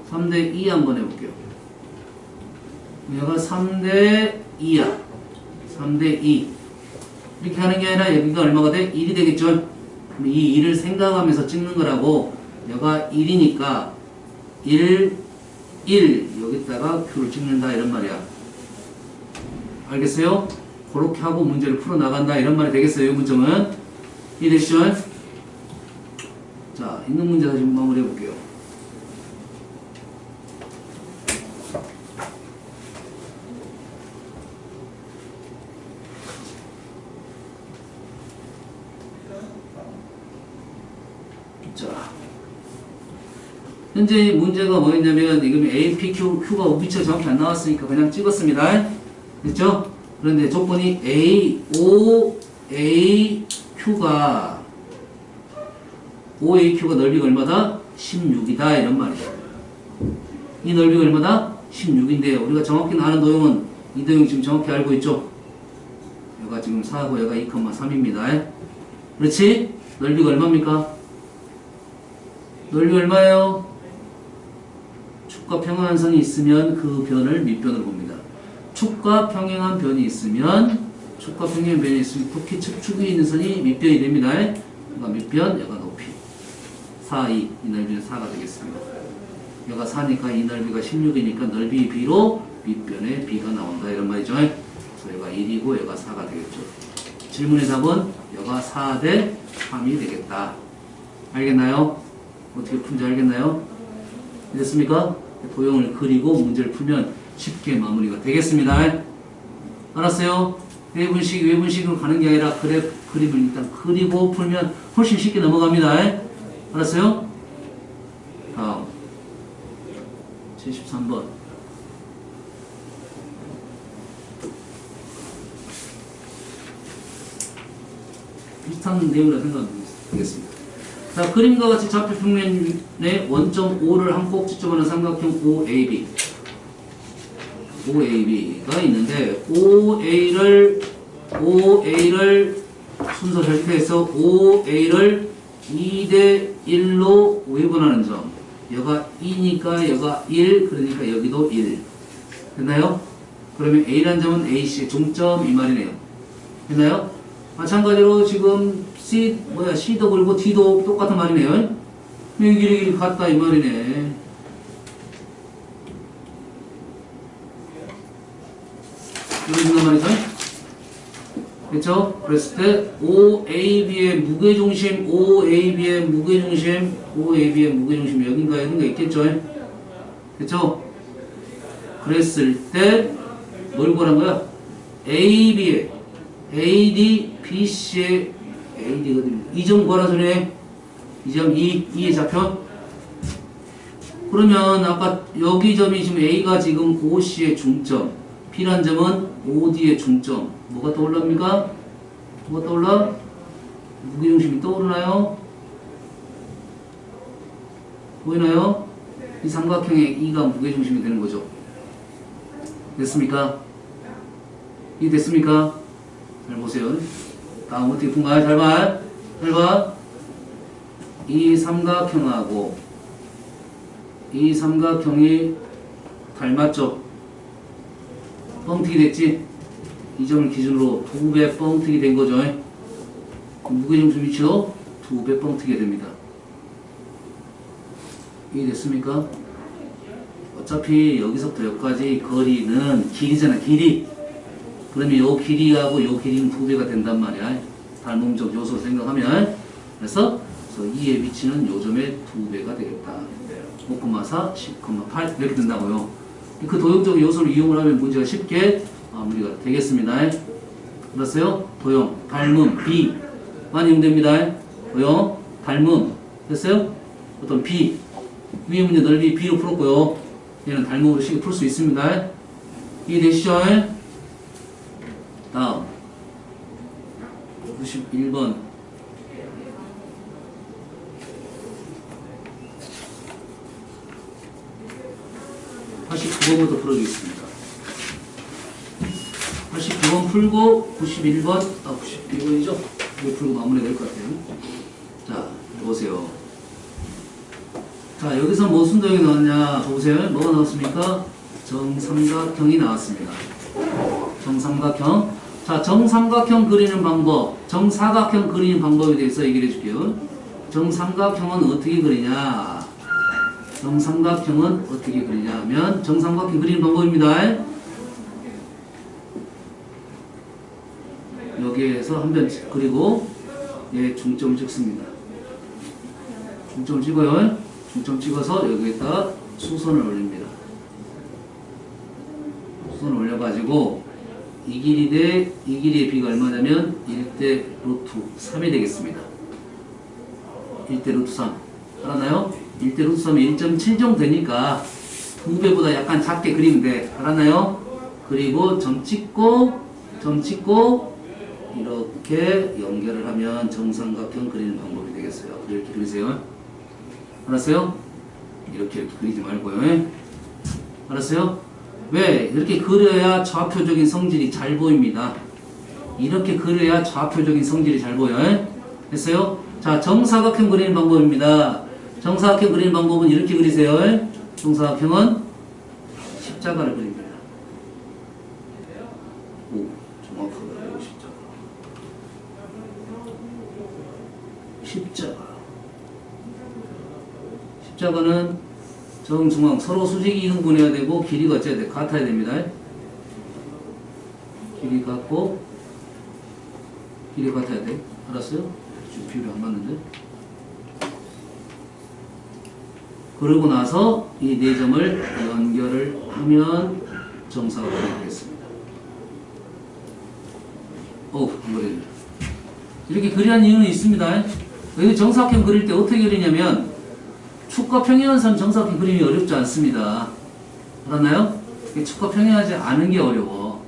(3) 3대 2 한번 해볼게요. 얘가 3대 2야. 3대 2. 이렇게 하는 게 아니라 여기가 얼마가 돼? 1이 되겠죠? 그럼 이 1을 생각하면서 찍는 거라고. 얘가 1이니까 1, 1 여기다가 Q를 찍는다 이런 말이야. 알겠어요? 그렇게 하고 문제를 풀어나간다 이런 말이 되겠어요. 이 문점은. 이해되시죠? 자, 있는 문제 다시 마무리해 볼게요. 자, 현재 문제가 뭐였냐면 지금 A, P, Q가 위치가 정확히 안 나왔으니까 그냥 찍었습니다. 됐죠? 그런데 조건이 A, O, A, Q가 O, A, Q가 넓이가 얼마다? 16이다 이런 말이에요. 이 넓이가 얼마다? 16인데 우리가 정확히 아는 도형은 이 도형 지금 정확히 알고 있죠? 얘가 지금 4하고 얘가 2,3입니다. 그렇지? 넓이가 얼마입니까? 넓이 얼마예요? 축과 평행한 선이 있으면 그 변을 밑변으로 봅니다. 축과 평행한 변이 있으면 특히 축이 있는 선이 밑변이 됩니다. 얘가 밑변, 얘가 높이. 4, 2, 이 넓이는 4가 되겠습니다. 얘가 4니까 이 넓이가 16이니까 넓이 B로 밑변에 B가 나온다 이런 말이죠. 그래서 얘가 1이고 얘가 4가 되겠죠. 질문의 답은 얘가 4 대 3이 되겠다. 알겠나요? 어떻게 푼지 알겠나요? 됐습니까? 도형을 그리고 문제를 풀면 쉽게 마무리가 되겠습니다. 알았어요? 외분식으로 가는 게 아니라 그림을 일단 그리고 풀면 훨씬 쉽게 넘어갑니다. 알았어요? 다음 73번 비슷한 내용이라 생각하면 되겠습니다. 자, 그림과 같이 좌표 평면의 원점 O를 한 꼭지점하는 삼각형 OAB. OAB가 있는데, OA를 순서 절대해서 OA를 2대 1로 외분하는 점. 여가 2니까 여가 1, 그러니까 여기도 1. 됐나요? 그러면 A라는 점은 A씨의 중점 이 말이네요. 됐나요? 마찬가지로 지금 C도 그리고 D도 똑같은 말이네요. 길이 같다 이 말이네. 이런 말이죠? 그렇죠? 그랬을 때 OAB의 무게중심 여긴가 있겠죠? 그렇죠? 그랬을 때 뭘 구하는 거야? AB의 AD, BC의 AD거든요. 이 점 구하라 소리네. 이 점 2의 좌표. 그러면 아까 여기 점이 지금 A가 지금 OC의 중점, B란 점은 OD의 중점. 뭐가 떠올랍니까? 뭐가 떠올라? 무게중심이 떠오르나요? 보이나요? 이 삼각형의 E가 무게중심이 되는 거죠. 됐습니까? 이 됐습니까? 잘 보세요. 다음 어떻게 푼가요? 잘 봐. 이 삼각형하고 이 삼각형이 닮았죠? 뻥튀기 됐지? 이 점을 기준으로 2배 뻥튀기 된 거죠? 무게중심 위치도 2배 뻥튀기 됩니다. 이해됐습니까? 어차피 여기서부터 여기까지 거리는 길이잖아, 길이. 그러면 요 길이하고 요 길이는 2배가 된단 말이야. 닮음적 요소 생각하면. 그래서 2의 위치는 요 점의 2배가 되겠다. 5,4, 10,8 이렇게 된다고요. 그 도형적 요소를 이용을 하면 문제가 쉽게 마무리가 되겠습니다. 알았어요? 도형, 닮음, B 많이 이용됩니다. 도형, 닮음 됐어요? 어떤 B 위의 문제 넓이 B로 풀었고요. 얘는 닮음으로 쉽게 풀 수 있습니다. 이해되시죠? 다음 91번 89번부터 풀어주겠습니다. 89번 풀고 91번 91번이죠? 이거 풀고 마무리 될 것 같아요. 자, 보세요. 자, 여기서 무슨 도형이 나왔냐? 보세요. 뭐가 나왔습니까? 정삼각형이 나왔습니다. 정삼각형. 자, 정삼각형 그리는 방법, 정사각형 그리는 방법에 대해서 얘기를 해줄게요. 정삼각형은 어떻게 그리냐? 정삼각형은 어떻게 그리냐 하면 정삼각형 그리는 방법입니다. 여기에서 한 변 그리고 얘 중점을 찍습니다. 중점을 찍어요. 중점 찍어서 여기에다 수선을 올립니다. 수선을 올려가지고 이 길이 대 이 길이의 비가 얼마냐면 1대 루트 3이 되겠습니다. 1대 루트 3 알았나요? 1대 루트 3이 1.7 정도 되니까 2배보다 약간 작게 그리면 돼. 알았나요? 그리고 점 찍고 이렇게 연결을 하면 정삼각형 그리는 방법이 되겠어요. 이렇게 그리세요. 알았어요? 이렇게 그리지 말고요. 알았어요? 왜? 이렇게 그려야 좌표적인 성질이 잘 보입니다. 이렇게 그려야 좌표적인 성질이 잘 보여요. 됐어요? 자, 정사각형 그리는 방법입니다. 정사각형 그리는 방법은 이렇게 그리세요. 정사각형은 십자가를 그립니다. 오, 정확하게 십자가. 십자가는 정중앙 서로 수직이 이등분해야 되고 길이가 어째야 돼? 같아야 됩니다. 길이 같고 길이 같아야 돼. 알았어요? 지금 비율이 안 맞는데. 그러고 나서 이 네 점을 연결을 하면 정사각형이 되겠습니다. 안 그려요. 이렇게 그리는 이유는 있습니다. 여기 정사각형 그릴 때 어떻게 그리냐면 축과 평행한 정사각형 그림이 어렵지 않습니다. 알았나요? 축과 평행하지 않은 게 어려워.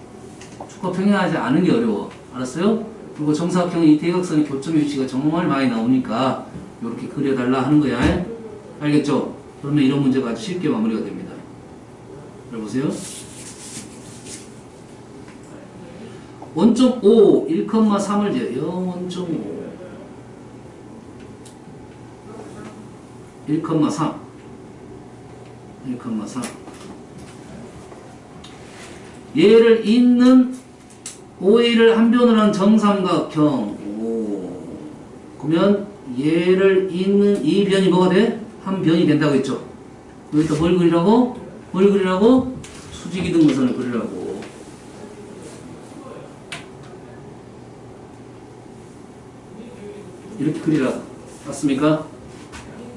축과 평행하지 않은 게 어려워. 알았어요? 그리고 정사각형의 이 대각선의 교점의 위치가 정말 많이 나오니까 이렇게 그려달라 하는 거야. 알겠죠? 그러면 이런 문제가 아주 쉽게 마무리가 됩니다. 잘 보세요. 원점 5, 1,3을 재요. 0.5 1,3 1,3 얘를 잇는 OA를 한 변으로 한 정삼각형. 오. 그러면 얘를 잇는 이 변이 뭐가 돼? 한 변이 된다고 했죠. 여기다 뭘 그리라고? 뭘 그리라고? 수직이등분선을 그리라고. 이렇게 그리라고. 맞습니까?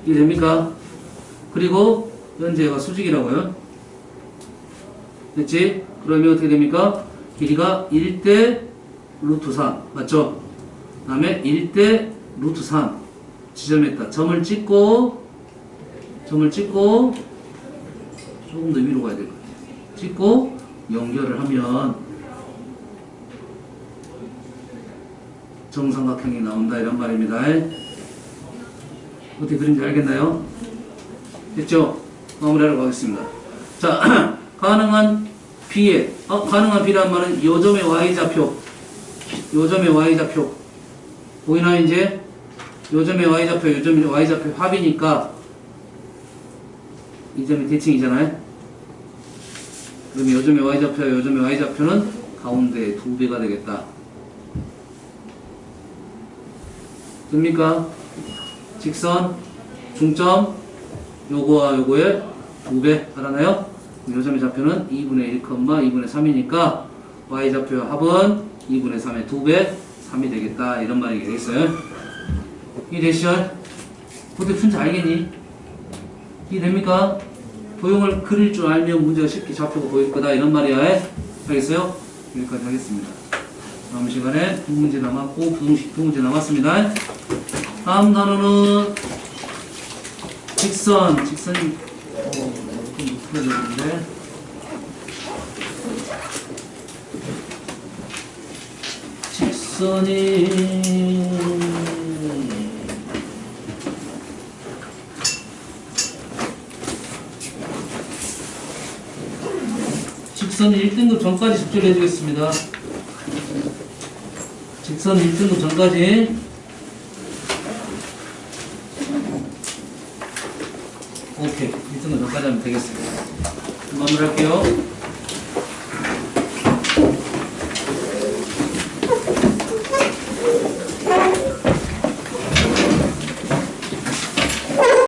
이해됩니까? 그리고 현재 얘가 수직이라고요. 됐지? 그러면 어떻게 됩니까? 길이가 1대 루트 3 맞죠? 그 다음에 1대 루트 3 지점했다. 점을 찍고 조금 더 위로 가야 될 것 같아요. 찍고 연결을 하면 정삼각형이 나온다 이런 말입니다. 어떻게 그린지 알겠나요? 됐죠? 마무리하러 가겠습니다. 자, 가능한 B란 말은 요점의 Y좌표 보이나 이제? 요점의 Y좌표 합이니까 이 점이 대칭이잖아요. 그럼 요점의 Y좌표는 가운데 2배가 되겠다. 됩니까? 직선, 중점, 요거와 요거의 2배 알아나요? 요점의 좌표는 2분의 1, 2분의 3이니까 Y좌표의 합은 2분의 3의 2배 3이 되겠다 이런 말이 되겠어요. 이해되시죠? 어떻게 푼지 알겠니? 이해됩니까? 도형을 그릴 줄 알면 문제가 쉽게 좌표가 보일 거다 이런 말이야. 알겠어요? 여기까지 하겠습니다. 다음 시간에 두 문제 남았고 두 문제 남았습니다. 다음 단어는 직선이 좀 풀어졌는데 직선이 1등급 전까지 숙제를 해주겠습니다. 직선 1등급 전까지 오케이 1등급 전까지 하면 되겠습니다. 마무리할게요.